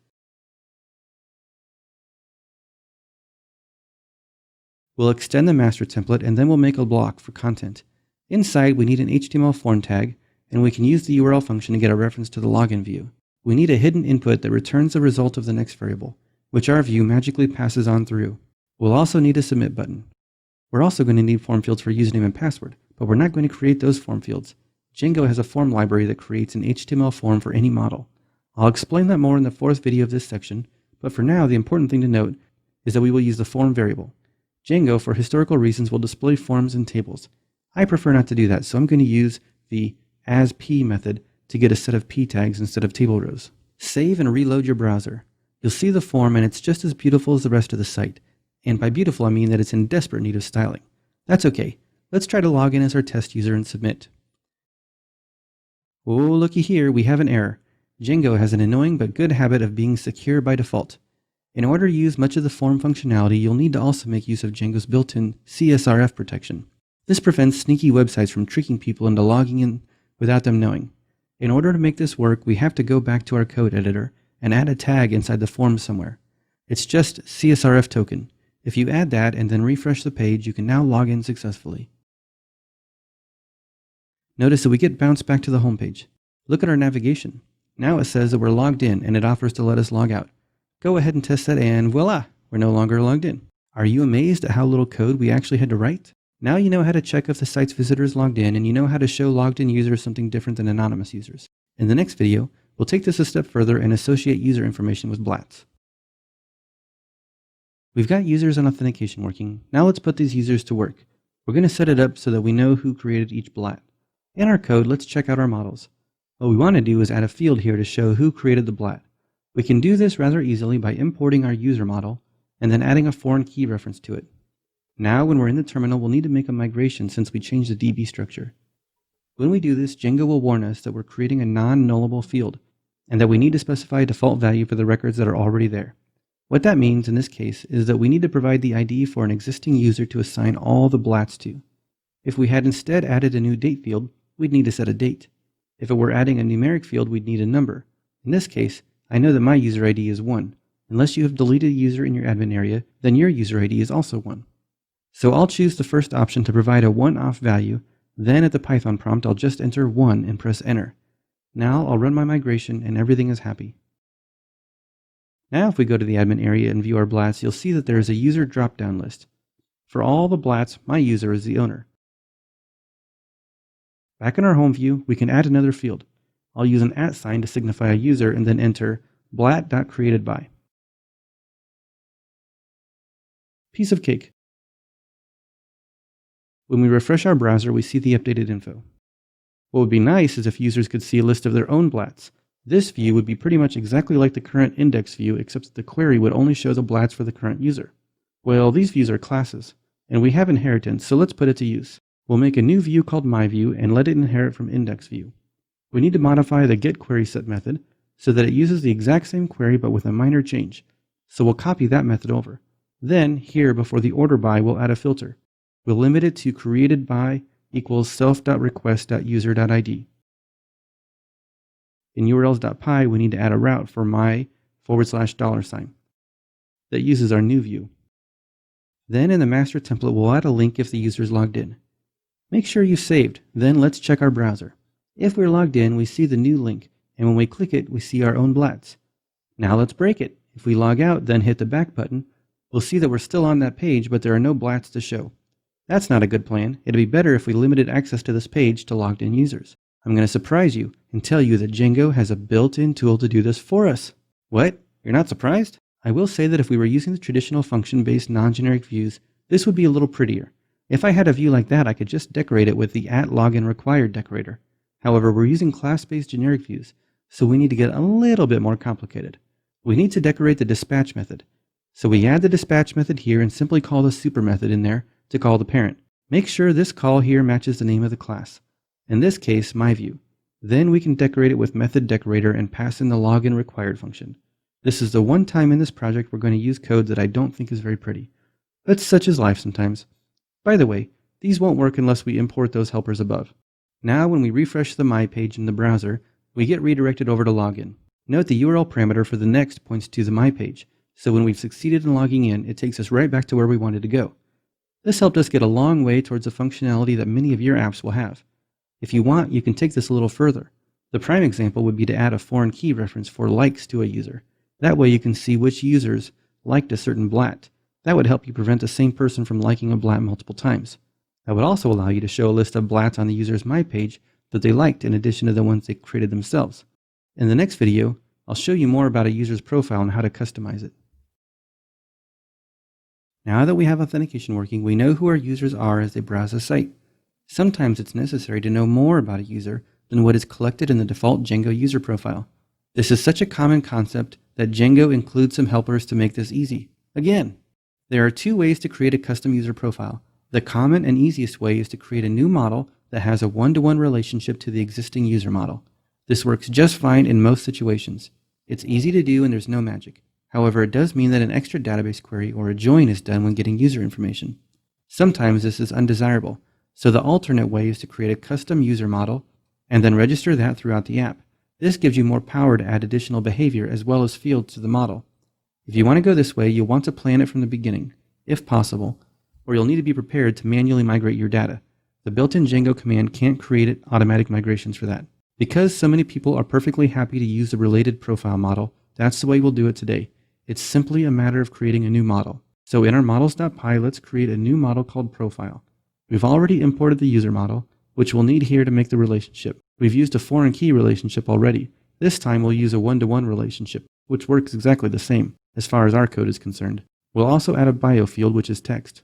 We'll extend the master template and then we'll make a block for content. Inside, we need an HTML form tag, and we can use the URL function to get a reference to the login view. We need a hidden input that returns the result of the next variable, which our view magically passes on through. We'll also need a submit button. We're also going to need form fields for username and password, but we're not going to create those form fields. Django has a form library that creates an HTML form for any model. I'll explain that more in the fourth video of this section, but for now the important thing to note is that we will use the form variable. Django, for historical reasons, will display forms in tables. I prefer not to do that, so I'm going to use the asP method to get a set of p tags instead of table rows. Save and reload your browser. You'll see the form and it's just as beautiful as the rest of the site. And by beautiful, I mean that it's in desperate need of styling. That's okay. Let's try to log in as our test user and submit. Oh, looky here, we have an error. Django has an annoying but good habit of being secure by default. In order to use much of the form functionality, you'll need to also make use of Django's built-in CSRF protection. This prevents sneaky websites from tricking people into logging in without them knowing. In order to make this work, we have to go back to our code editor and add a tag inside the form somewhere. It's just CSRF token. If you add that and then refresh the page, you can now log in successfully. Notice that we get bounced back to the home page. Look at our navigation. Now it says that we're logged in and it offers to let us log out. Go ahead and test that and voila, we're no longer logged in. Are you amazed at how little code we actually had to write? Now you know how to check if the site's visitors logged in, and you know how to show logged in users something different than anonymous users. In the next video, we'll take this a step further and associate user information with blats. We've got users and authentication working. Now let's put these users to work. We're going to set it up so that we know who created each blat. In our code, let's check out our models. What we want to do is add a field here to show who created the blat. We can do this rather easily by importing our user model and then adding a foreign key reference to it. Now, when we're in the terminal, we'll need to make a migration since we changed the DB structure. When we do this, Django will warn us that we're creating a non-nullable field and that we need to specify a default value for the records that are already there. What that means in this case is that we need to provide the ID for an existing user to assign all the blats to. If we had instead added a new date field, we'd need to set a date. If it were adding a numeric field, we'd need a number. In this case, I know that my user ID is 1. Unless you have deleted a user in your admin area, then your user ID is also 1. So I'll choose the first option to provide a one-off value, then at the Python prompt I'll just enter 1 and press enter. Now I'll run my migration and everything is happy. Now if we go to the admin area and view our blats, you'll see that there is a user drop-down list. For all the blats, my user is the owner. Back in our home view, we can add another field. I'll use an @ sign to signify a user and then enter blat.createdby. Piece of cake. When we refresh our browser, we see the updated info. What would be nice is if users could see a list of their own blats. This view would be pretty much exactly like the current index view, except that the query would only show the blats for the current user. Well, these views are classes, and we have inheritance, so let's put it to use. We'll make a new view called myView and let it inherit from index view. We need to modify the getQuerySet method so that it uses the exact same query but with a minor change. So we'll copy that method over. Then, here before the order by, we'll add a filter. We'll limit it to created by equals self.request.user.id. In urls.py, we need to add a route for my $$ that uses our new view. Then in the master template, we'll add a link if the user is logged in. Make sure you saved, then let's check our browser. If we're logged in, we see the new link, and when we click it, we see our own blats. Now let's break it. If we log out, then hit the back button, we'll see that we're still on that page, but there are no blats to show. That's not a good plan. It'd be better if we limited access to this page to logged in users. I'm going to surprise you and tell you that Django has a built-in tool to do this for us. What? You're not surprised? I will say that if we were using the traditional function-based non-generic views, this would be a little prettier. If I had a view like that, I could just decorate it with the @loginRequired decorator. However, we're using class-based generic views, so we need to get a little bit more complicated. We need to decorate the dispatch method. So we add the dispatch method here and simply call the super method in there to call the parent. Make sure this call here matches the name of the class. In this case, myView. Then we can decorate it with method decorator and pass in the loginRequired function. This is the one time in this project we're going to use code that I don't think is very pretty. But such is life sometimes. By the way, these won't work unless we import those helpers above. Now when we refresh the My page in the browser, we get redirected over to login. Note the URL parameter for the next points to the My page, so when we've succeeded in logging in, it takes us right back to where we wanted to go. This helped us get a long way towards the functionality that many of your apps will have. If you want, you can take this a little further. The prime example would be to add a foreign key reference for likes to a user. That way you can see which users liked a certain blat. That would help you prevent the same person from liking a blat multiple times. That would also allow you to show a list of blats on the user's My page that they liked in addition to the ones they created themselves. In the next video, I'll show you more about a user's profile and how to customize it. Now that we have authentication working, we know who our users are as they browse a site. Sometimes it's necessary to know more about a user than what is collected in the default Django user profile. This is such a common concept that Django includes some helpers to make this easy. Again, there are two ways to create a custom user profile. The common and easiest way is to create a new model that has a one-to-one relationship to the existing user model. This works just fine in most situations. It's easy to do and there's no magic. However, it does mean that an extra database query or a join is done when getting user information. Sometimes this is undesirable, so the alternate way is to create a custom user model and then register that throughout the app. This gives you more power to add additional behavior as well as fields to the model. If you want to go this way, you'll want to plan it from the beginning, if possible, or you'll need to be prepared to manually migrate your data. The built-in Django command can't create automatic migrations for that. Because so many people are perfectly happy to use the related profile model, that's the way we'll do it today. It's simply a matter of creating a new model. So in our models.py, let's create a new model called profile. We've already imported the user model, which we'll need here to make the relationship. We've used a foreign key relationship already. This time we'll use a one-to-one relationship, which works exactly the same, as far as our code is concerned. We'll also add a bio field, which is text.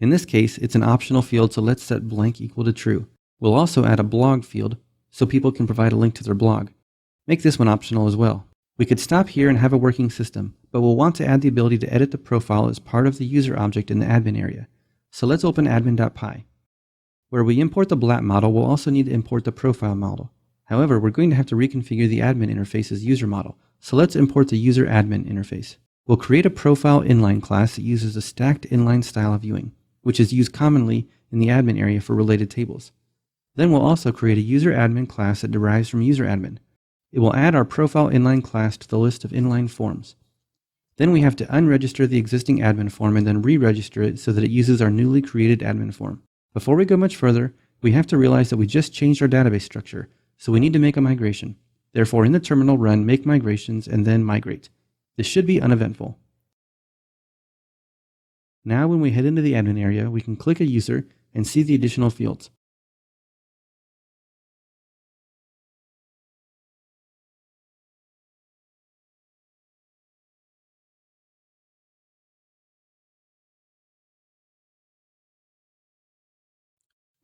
In this case, it's an optional field, so let's set blank equal to true. We'll also add a blog field, so people can provide a link to their blog. Make this one optional as well. We could stop here and have a working system, but we'll want to add the ability to edit the profile as part of the user object in the admin area. So let's open admin.py. Where we import the blat model, we'll also need to import the profile model. However, we're going to have to reconfigure the admin interface's user model, so let's import the user admin interface. We'll create a profile inline class that uses a stacked inline style of viewing, which is used commonly in the admin area for related tables. Then we'll also create a user admin class that derives from user admin. It will add our profile inline class to the list of inline forms. Then we have to unregister the existing admin form and then re-register it so that it uses our newly created admin form. Before we go much further, we have to realize that we just changed our database structure, so we need to make a migration. Therefore, in the terminal, run make migrations and then migrate. This should be uneventful. Now when we head into the admin area, we can click a user and see the additional fields.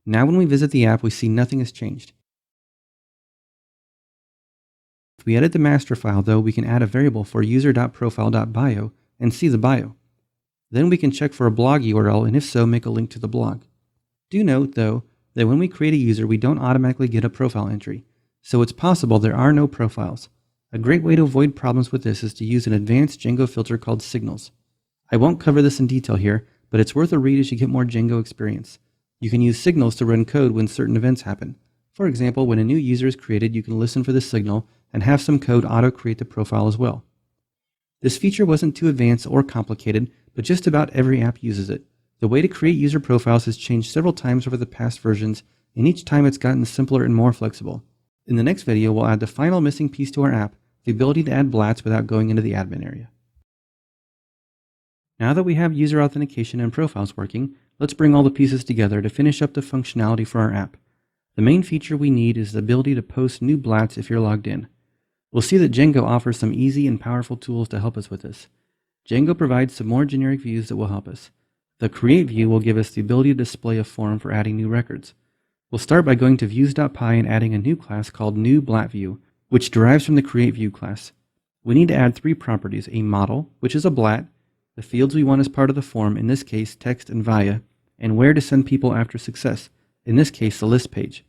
Now when we visit the app, we see nothing has changed. If we edit the master file though, we can add a variable for user.profile.bio and see the bio. Then we can check for a blog URL and if so, make a link to the blog. Do note though, that when we create a user, we don't automatically get a profile entry. So it's possible there are no profiles. A great way to avoid problems with this is to use an advanced Django filter called signals. I won't cover this in detail here, but it's worth a read as you get more Django experience. You can use signals to run code when certain events happen. For example, when a new user is created, you can listen for the signal and have some code auto-create the profile as well. This feature wasn't too advanced or complicated, but just about every app uses it. The way to create user profiles has changed several times over the past versions, and each time it's gotten simpler and more flexible. In the next video, we'll add the final missing piece to our app, the ability to add blats without going into the admin area. Now that we have user authentication and profiles working, let's bring all the pieces together to finish up the functionality for our app. The main feature we need is the ability to post new blats if you're logged in. We'll see that Django offers some easy and powerful tools to help us with this. Django provides some more generic views that will help us. The create view will give us the ability to display a form for adding new records. We'll start by going to views.py and adding a new class called newBlatView, which derives from the create view class. We need to add three properties: a model, which is a blat, the fields we want as part of the form, in this case text and via, and where to send people after success, in this case the list page.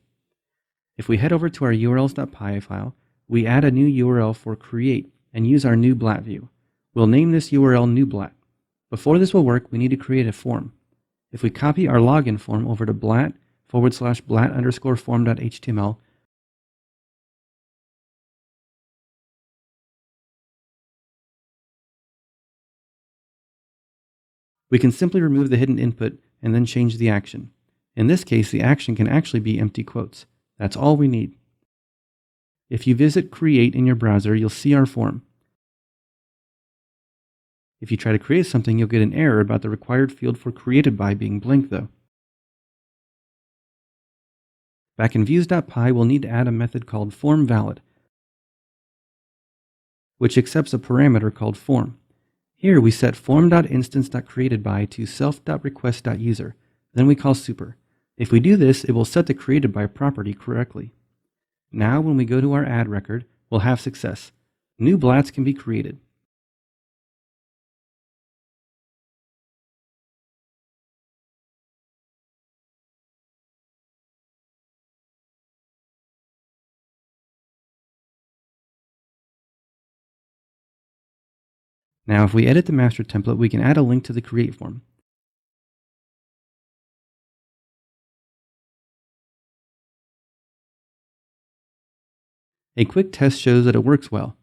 If we head over to our urls.py file, we add a new URL for create and use our new blat view. We'll name this URL newBlat. Before this will work, we need to create a form. If we copy our login form over to blat/blat_form.html, We can simply remove the hidden input and then change the action. In this case, the action can actually be empty quotes. That's all we need. If you visit Create in your browser, you'll see our form. If you try to create something, you'll get an error about the required field for created by being blank though. Back in views.py, we'll need to add a method called formValid, which accepts a parameter called form. Here we set form.instance.createdBy to self.request.user. Then we call super. If we do this, it will set the createdBy property correctly. Now when we go to our add record, we'll have success. New blats can be created. Now if we edit the master template, we can add a link to the create form. A quick test shows that it works well.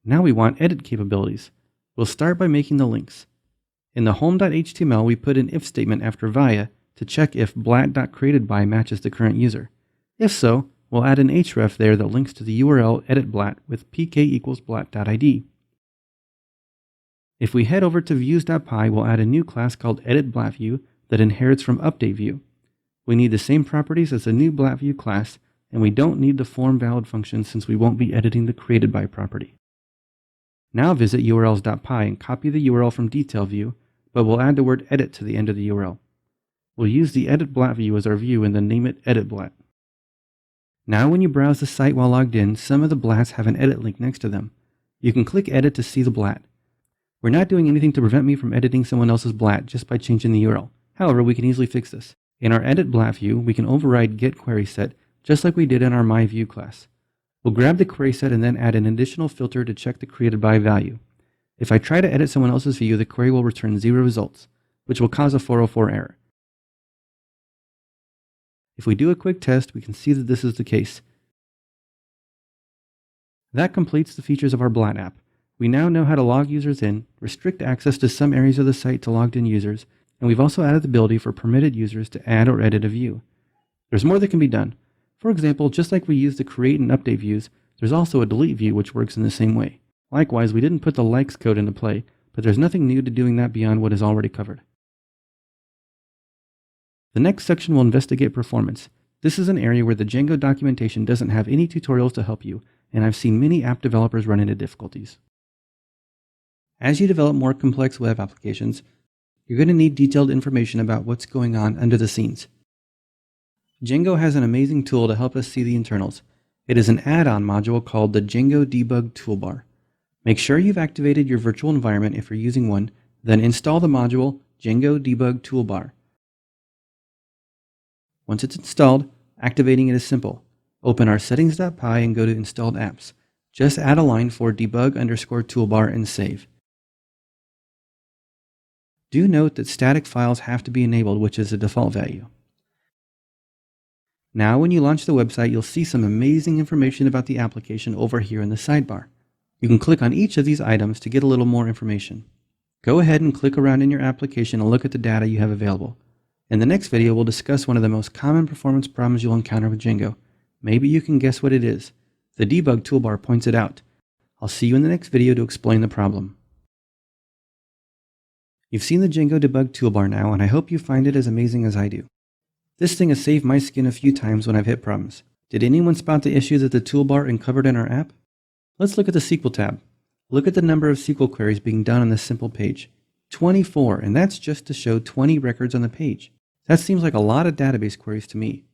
Now we want edit capabilities. We'll start by making the links. In the home.html, we put an if statement after via to check if blat.createdBy matches the current user. If so, we'll add an href there that links to the URL editBlat with pk equals blat.id. If we head over to views.py, we'll add a new class called editBlatView that inherits from updateView. We need the same properties as the new BlatView class, and we don't need the formValid function since we won't be editing the createdBy property. Now visit urls.py and copy the URL from detailView, but we'll add the word edit to the end of the URL. We'll use the editBlatView as our view and then name it editBlat. Now when you browse the site while logged in, some of the blats have an edit link next to them. You can click edit to see the blat. We're not doing anything to prevent me from editing someone else's blat just by changing the URL. However, we can easily fix this. In our editBlatView, we can override getQuerySet just like we did in our myView class. We'll grab the query set and then add an additional filter to check the createdBy value. If I try to edit someone else's view, the query will return 0 results, which will cause a 404 error. If we do a quick test, we can see that this is the case. That completes the features of our Blat app. We now know how to log users in, restrict access to some areas of the site to logged in users, and we've also added the ability for permitted users to add or edit a view. There's more that can be done. For example, just like we use the create and update views, there's also a delete view which works in the same way. Likewise, we didn't put the likes code into play, but there's nothing new to doing that beyond what is already covered. The next section will investigate performance. This is an area where the Django documentation doesn't have any tutorials to help you, and I've seen many app developers run into difficulties. As you develop more complex web applications, you're going to need detailed information about what's going on under the scenes. Django has an amazing tool to help us see the internals. It is an add-on module called the Django Debug Toolbar. Make sure you've activated your virtual environment if you're using one, then install the module Django Debug Toolbar. Once it's installed, activating it is simple. Open our settings.py and go to installed apps. Just add a line for debug_toolbar and save. Do note that static files have to be enabled, which is the default value. Now when you launch the website, you'll see some amazing information about the application over here in the sidebar. You can click on each of these items to get a little more information. Go ahead and click around in your application and look at the data you have available. In the next video, we'll discuss one of the most common performance problems you'll encounter with Django. Maybe you can guess what it is. The debug toolbar points it out. I'll see you in the next video to explain the problem. You've seen the Django Debug Toolbar now, and I hope you find it as amazing as I do. This thing has saved my skin a few times when I've hit problems. Did anyone spot the issue that the toolbar uncovered in our app? Let's look at the SQL tab. Look at the number of SQL queries being done on this simple page. 24, and that's just to show 20 records on the page. That seems like a lot of database queries to me.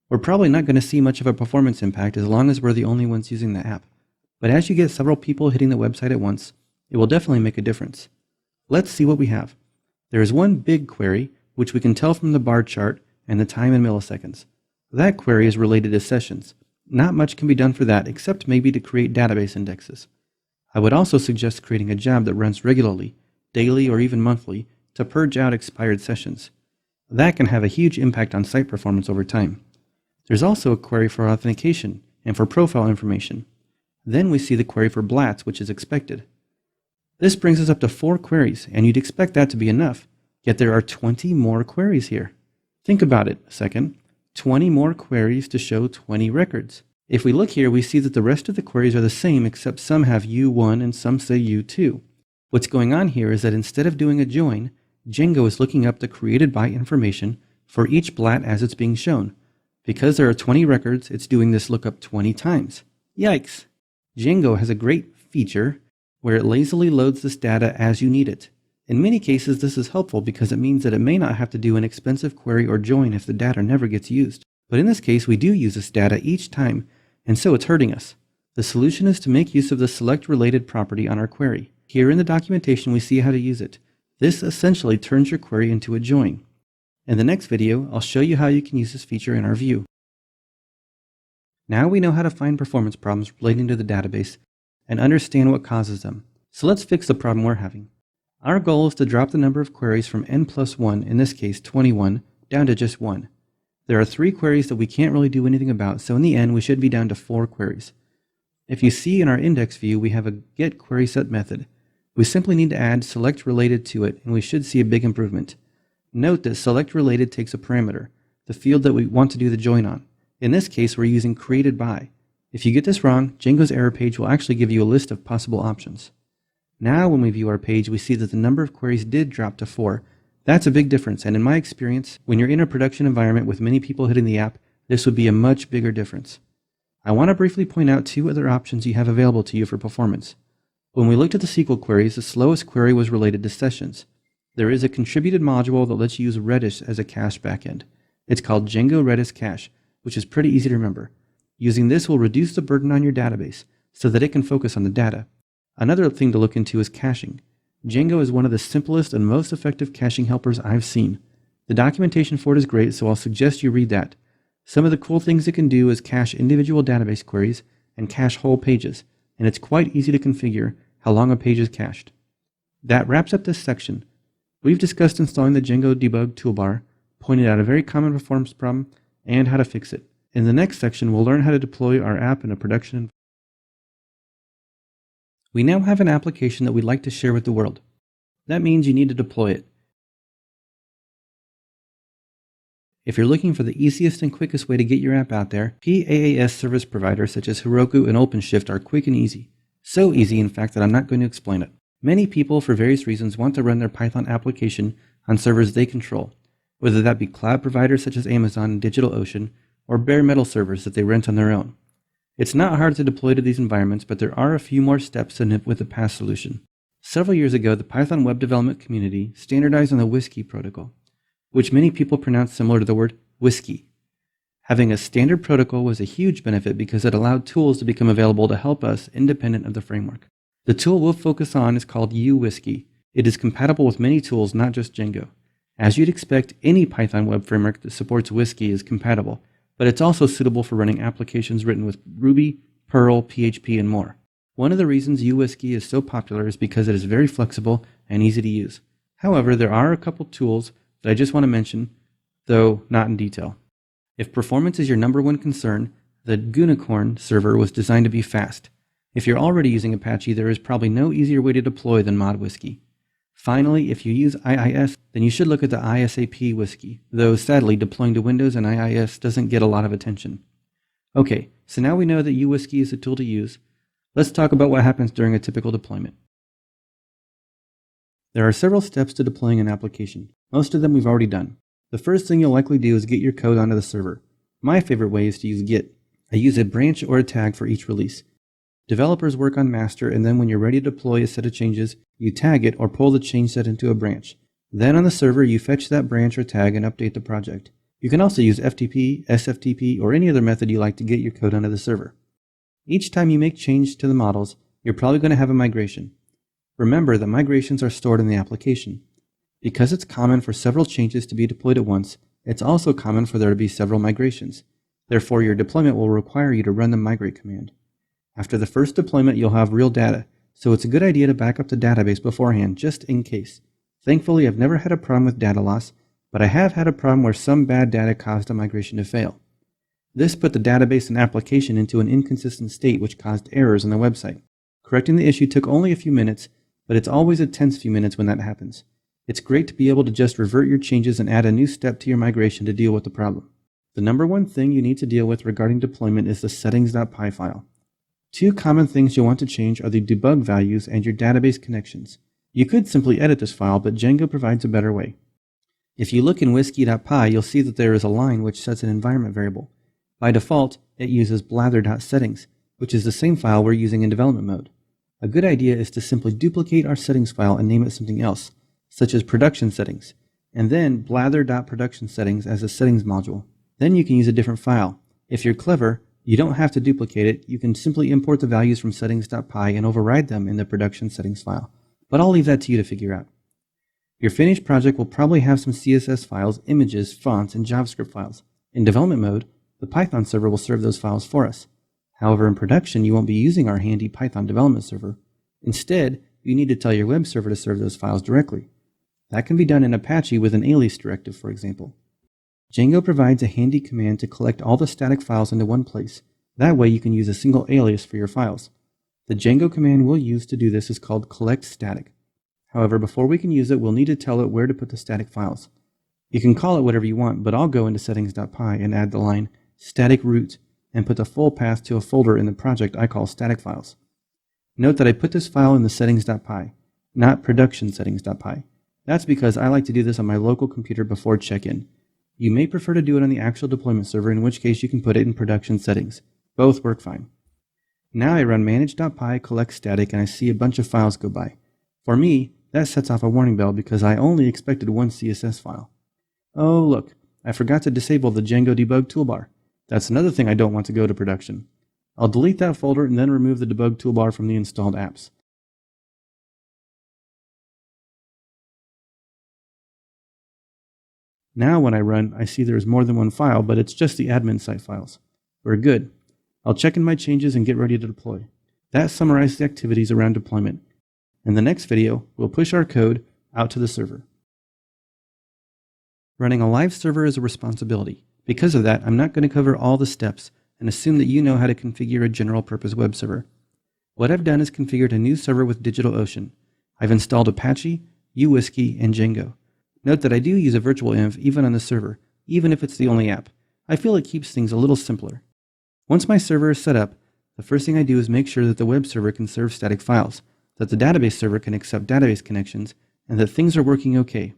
We're probably not going to see much of a performance impact as long as we're the only ones using the app. But as you get several people hitting the website at once, it will definitely make a difference. Let's see what we have. There is one big query, which we can tell from the bar chart and the time in milliseconds. That query is related to sessions. Not much can be done for that except maybe to create database indexes. I would also suggest creating a job that runs regularly, daily or even monthly, to purge out expired sessions. That can have a huge impact on site performance over time. There's also a query for authentication and for profile information. Then we see the query for blats, which is expected. This brings us up to 4 queries, and you'd expect that to be enough, Yet there are 20 more queries here. Think about it a second. 20 more queries to show 20 records. If we look here, we see that the rest of the queries are the same, except some have U1 and some say U2. What's going on here is that instead of doing a join, Django is looking up the created by information for each blat as it's being shown. Because there are 20 records, it's doing this lookup 20 times. Yikes! Django has a great feature where it lazily loads this data as you need it. In many cases, this is helpful because it means that it may not have to do an expensive query or join if the data never gets used. But in this case, we do use this data each time, and so it's hurting us. The solution is to make use of the select related property on our query. Here in the documentation, we see how to use it. This essentially turns your query into a join. In the next video, I'll show you how you can use this feature in our view. Now we know how to find performance problems relating to the database and understand what causes them. So let's fix the problem we're having. Our goal is to drop the number of queries from n+1, in this case 21, down to just 1. There are 3 queries that we can't really do anything about, so in the end we should be down to 4 queries. If you see in our index view, we have a getQuerySet method. We simply need to add selectRelated to it, and we should see a big improvement. Note that selectRelated takes a parameter, the field that we want to do the join on. In this case, we're using createdBy. If you get this wrong, Django's error page will actually give you a list of possible options. Now when we view our page, we see that the number of queries did drop to 4. That's a big difference, and in my experience, when you're in a production environment with many people hitting the app, this would be a much bigger difference. I want to briefly point out 2 other options you have available to you for performance. When we looked at the SQL queries, the slowest query was related to sessions. There is a contributed module that lets you use Redis as a cache backend. It's called Django Redis Cache, which is pretty easy to remember. Using this will reduce the burden on your database so that it can focus on the data. Another thing to look into is caching. Django is one of the simplest and most effective caching helpers I've seen. The documentation for it is great, so I'll suggest you read that. Some of the cool things it can do is cache individual database queries and cache whole pages, and it's quite easy to configure how long a page is cached. That wraps up this section. We've discussed installing the Django Debug Toolbar, pointed out a very common performance problem, and how to fix it. In the next section, we'll learn how to deploy our app in a production environment. We now have an application that we'd like to share with the world. That means you need to deploy it. If you're looking for the easiest and quickest way to get your app out there, PaaS service providers such as Heroku and OpenShift are quick and easy. So easy, in fact, that I'm not going to explain it. Many people, for various reasons, want to run their Python application on servers they control, whether that be cloud providers such as Amazon and DigitalOcean, or bare metal servers that they rent on their own. It's not hard to deploy to these environments, but there are a few more steps than with the past solution. Several years ago, the Python web development community standardized on the WSGI protocol, which many people pronounce similar to the word whiskey. Having a standard protocol was a huge benefit because it allowed tools to become available to help us independent of the framework. The tool we'll focus on is called uWSGI. It is compatible with many tools, not just Django. As you'd expect, any Python web framework that supports WSGI is compatible, but it's also suitable for running applications written with Ruby, Perl, PHP, and more. One of the reasons uWSGI is so popular is because it is very flexible and easy to use. However, there are a couple tools that I just want to mention, though not in detail. If performance is your number one concern, the Gunicorn server was designed to be fast. If you're already using Apache, there is probably no easier way to deploy than ModWSGI. Finally, if you use IIS, then you should look at the ISAP WSGI, though sadly deploying to Windows and IIS doesn't get a lot of attention. Okay, so now we know that uWSGI is a tool to use. Let's talk about what happens during a typical deployment. There are several steps to deploying an application. Most of them we've already done. The first thing you'll likely do is get your code onto the server. My favorite way is to use Git. I use a branch or a tag for each release. Developers work on master, and then when you're ready to deploy a set of changes, you tag it or pull the change set into a branch. Then on the server, you fetch that branch or tag and update the project. You can also use FTP, SFTP, or any other method you like to get your code onto the server. Each time you make change to the models, you're probably going to have a migration. Remember that migrations are stored in the application. Because it's common for several changes to be deployed at once, it's also common for there to be several migrations. Therefore, your deployment will require you to run the migrate command. After the first deployment, you'll have real data, so it's a good idea to back up the database beforehand, just in case. Thankfully, I've never had a problem with data loss, but I have had a problem where some bad data caused a migration to fail. This put the database and application into an inconsistent state, which caused errors on the website. Correcting the issue took only a few minutes, but it's always a tense few minutes when that happens. It's great to be able to just revert your changes and add a new step to your migration to deal with the problem. The number one thing you need to deal with regarding deployment is the settings.py file. Two common things you'll want to change are the debug values and your database connections. You could simply edit this file, but Django provides a better way. If you look in wsgi.py, you'll see that there is a line which sets an environment variable. By default, it uses blather.settings, which is the same file we're using in development mode. A good idea is to simply duplicate our settings file and name it something else, such as production settings, and then blather.productionSettings as a settings module. Then you can use a different file. If you're clever, you don't have to duplicate it. You can simply import the values from settings.py and override them in the production settings file. But I'll leave that to you to figure out. Your finished project will probably have some CSS files, images, fonts, and JavaScript files. In development mode, the Python server will serve those files for us. However, in production, you won't be using our handy Python development server. Instead, you need to tell your web server to serve those files directly. That can be done in Apache with an alias directive, for example. Django provides a handy command to collect all the static files into one place. That way you can use a single alias for your files. The Django command we'll use to do this is called collectStatic. However, before we can use it, we'll need to tell it where to put the static files. You can call it whatever you want, but I'll go into settings.py and add the line static root and put the full path to a folder in the project I call static files. Note that I put this file in the settings.py, not production settings.py. That's because I like to do this on my local computer before check-in. You may prefer to do it on the actual deployment server, in which case you can put it in production settings. Both work fine. Now I run manage.py collectStatic and I see a bunch of files go by. For me, that sets off a warning bell because I only expected one CSS file. Oh look, I forgot to disable the Django Debug Toolbar. That's another thing I don't want to go to production. I'll delete that folder and then remove the debug toolbar from the installed apps. Now when I run, I see there is more than one file, but it's just the admin site files. We're good. I'll check in my changes and get ready to deploy. That summarizes the activities around deployment. In the next video, we'll push our code out to the server. Running a live server is a responsibility. Because of that, I'm not going to cover all the steps and assume that you know how to configure a general purpose web server. What I've done is configured a new server with DigitalOcean. I've installed Apache, WSGI, and Django. Note that I do use a virtual env even on the server, even if it's the only app. I feel it keeps things a little simpler. Once my server is set up, the first thing I do is make sure that the web server can serve static files, that the database server can accept database connections, and that things are working okay.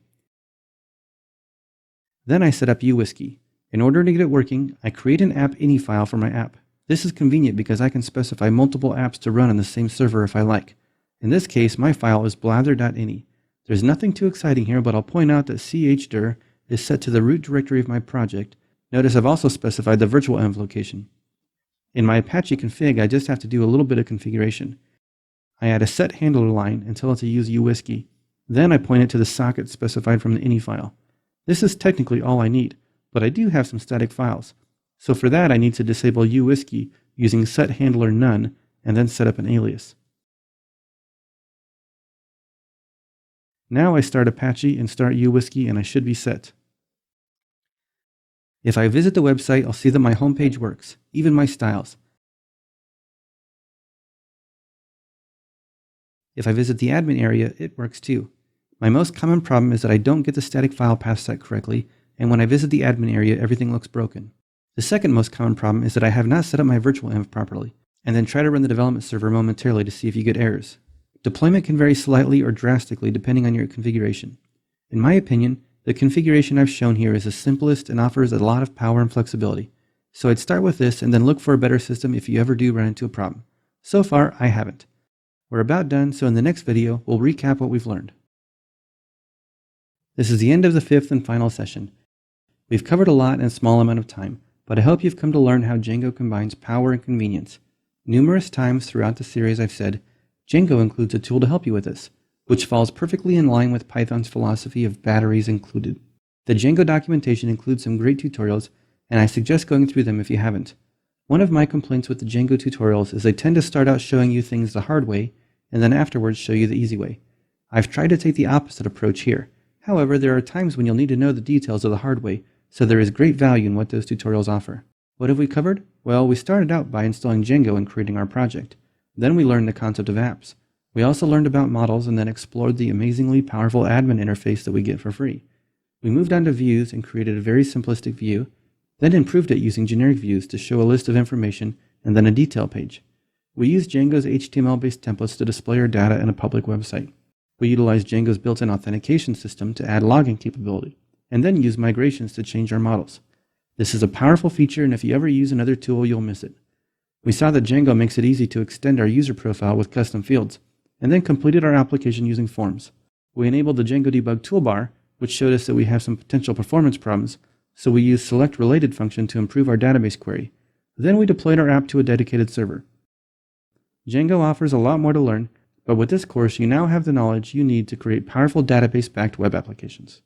Then I set up WSGI. In order to get it working, I create an app.ini file for my app. This is convenient because I can specify multiple apps to run on the same server if I like. In this case, my file is blather.ini. There's nothing too exciting here, but I'll point out that chdir is set to the root directory of my project. Notice I've also specified the virtual env location. In my Apache config, I just have to do a little bit of configuration. I add a set handler line and tell it to use WSGI. Then I point it to the socket specified from the ini file. This is technically all I need, but I do have some static files. So for that, I need to disable WSGI using set handler none and then set up an alias. Now I start Apache and start WSGI and I should be set. If I visit the website, I'll see that my homepage works, even my styles. If I visit the admin area, it works too. My most common problem is that I don't get the static file path set correctly, and when I visit the admin area, everything looks broken. The second most common problem is that I have not set up my virtual env properly, and then try to run the development server momentarily to see if you get errors. Deployment can vary slightly or drastically depending on your configuration. In my opinion, the configuration I've shown here is the simplest and offers a lot of power and flexibility. So I'd start with this and then look for a better system if you ever do run into a problem. So far, I haven't. We're about done, so in the next video, we'll recap what we've learned. This is the end of the fifth and final session. We've covered a lot in a small amount of time, but I hope you've come to learn how Django combines power and convenience. Numerous times throughout the series I've said, Django includes a tool to help you with this, which falls perfectly in line with Python's philosophy of batteries included. The Django documentation includes some great tutorials, and I suggest going through them if you haven't. One of my complaints with the Django tutorials is they tend to start out showing you things the hard way, and then afterwards show you the easy way. I've tried to take the opposite approach here. However, there are times when you'll need to know the details of the hard way, so there is great value in what those tutorials offer. What have we covered? Well, we started out by installing Django and creating our project. Then we learned the concept of apps. We also learned about models and then explored the amazingly powerful admin interface that we get for free. We moved on to views and created a very simplistic view, then improved it using generic views to show a list of information and then a detail page. We used Django's HTML-based templates to display our data in a public website. We utilized Django's built-in authentication system to add logging capability, and then used migrations to change our models. This is a powerful feature, and if you ever use another tool, you'll miss it. We saw that Django makes it easy to extend our user profile with custom fields, and then completed our application using forms. We enabled the Django Debug Toolbar, which showed us that we have some potential performance problems, so we used select related function to improve our database query. Then we deployed our app to a dedicated server. Django offers a lot more to learn, but with this course you now have the knowledge you need to create powerful database-backed web applications.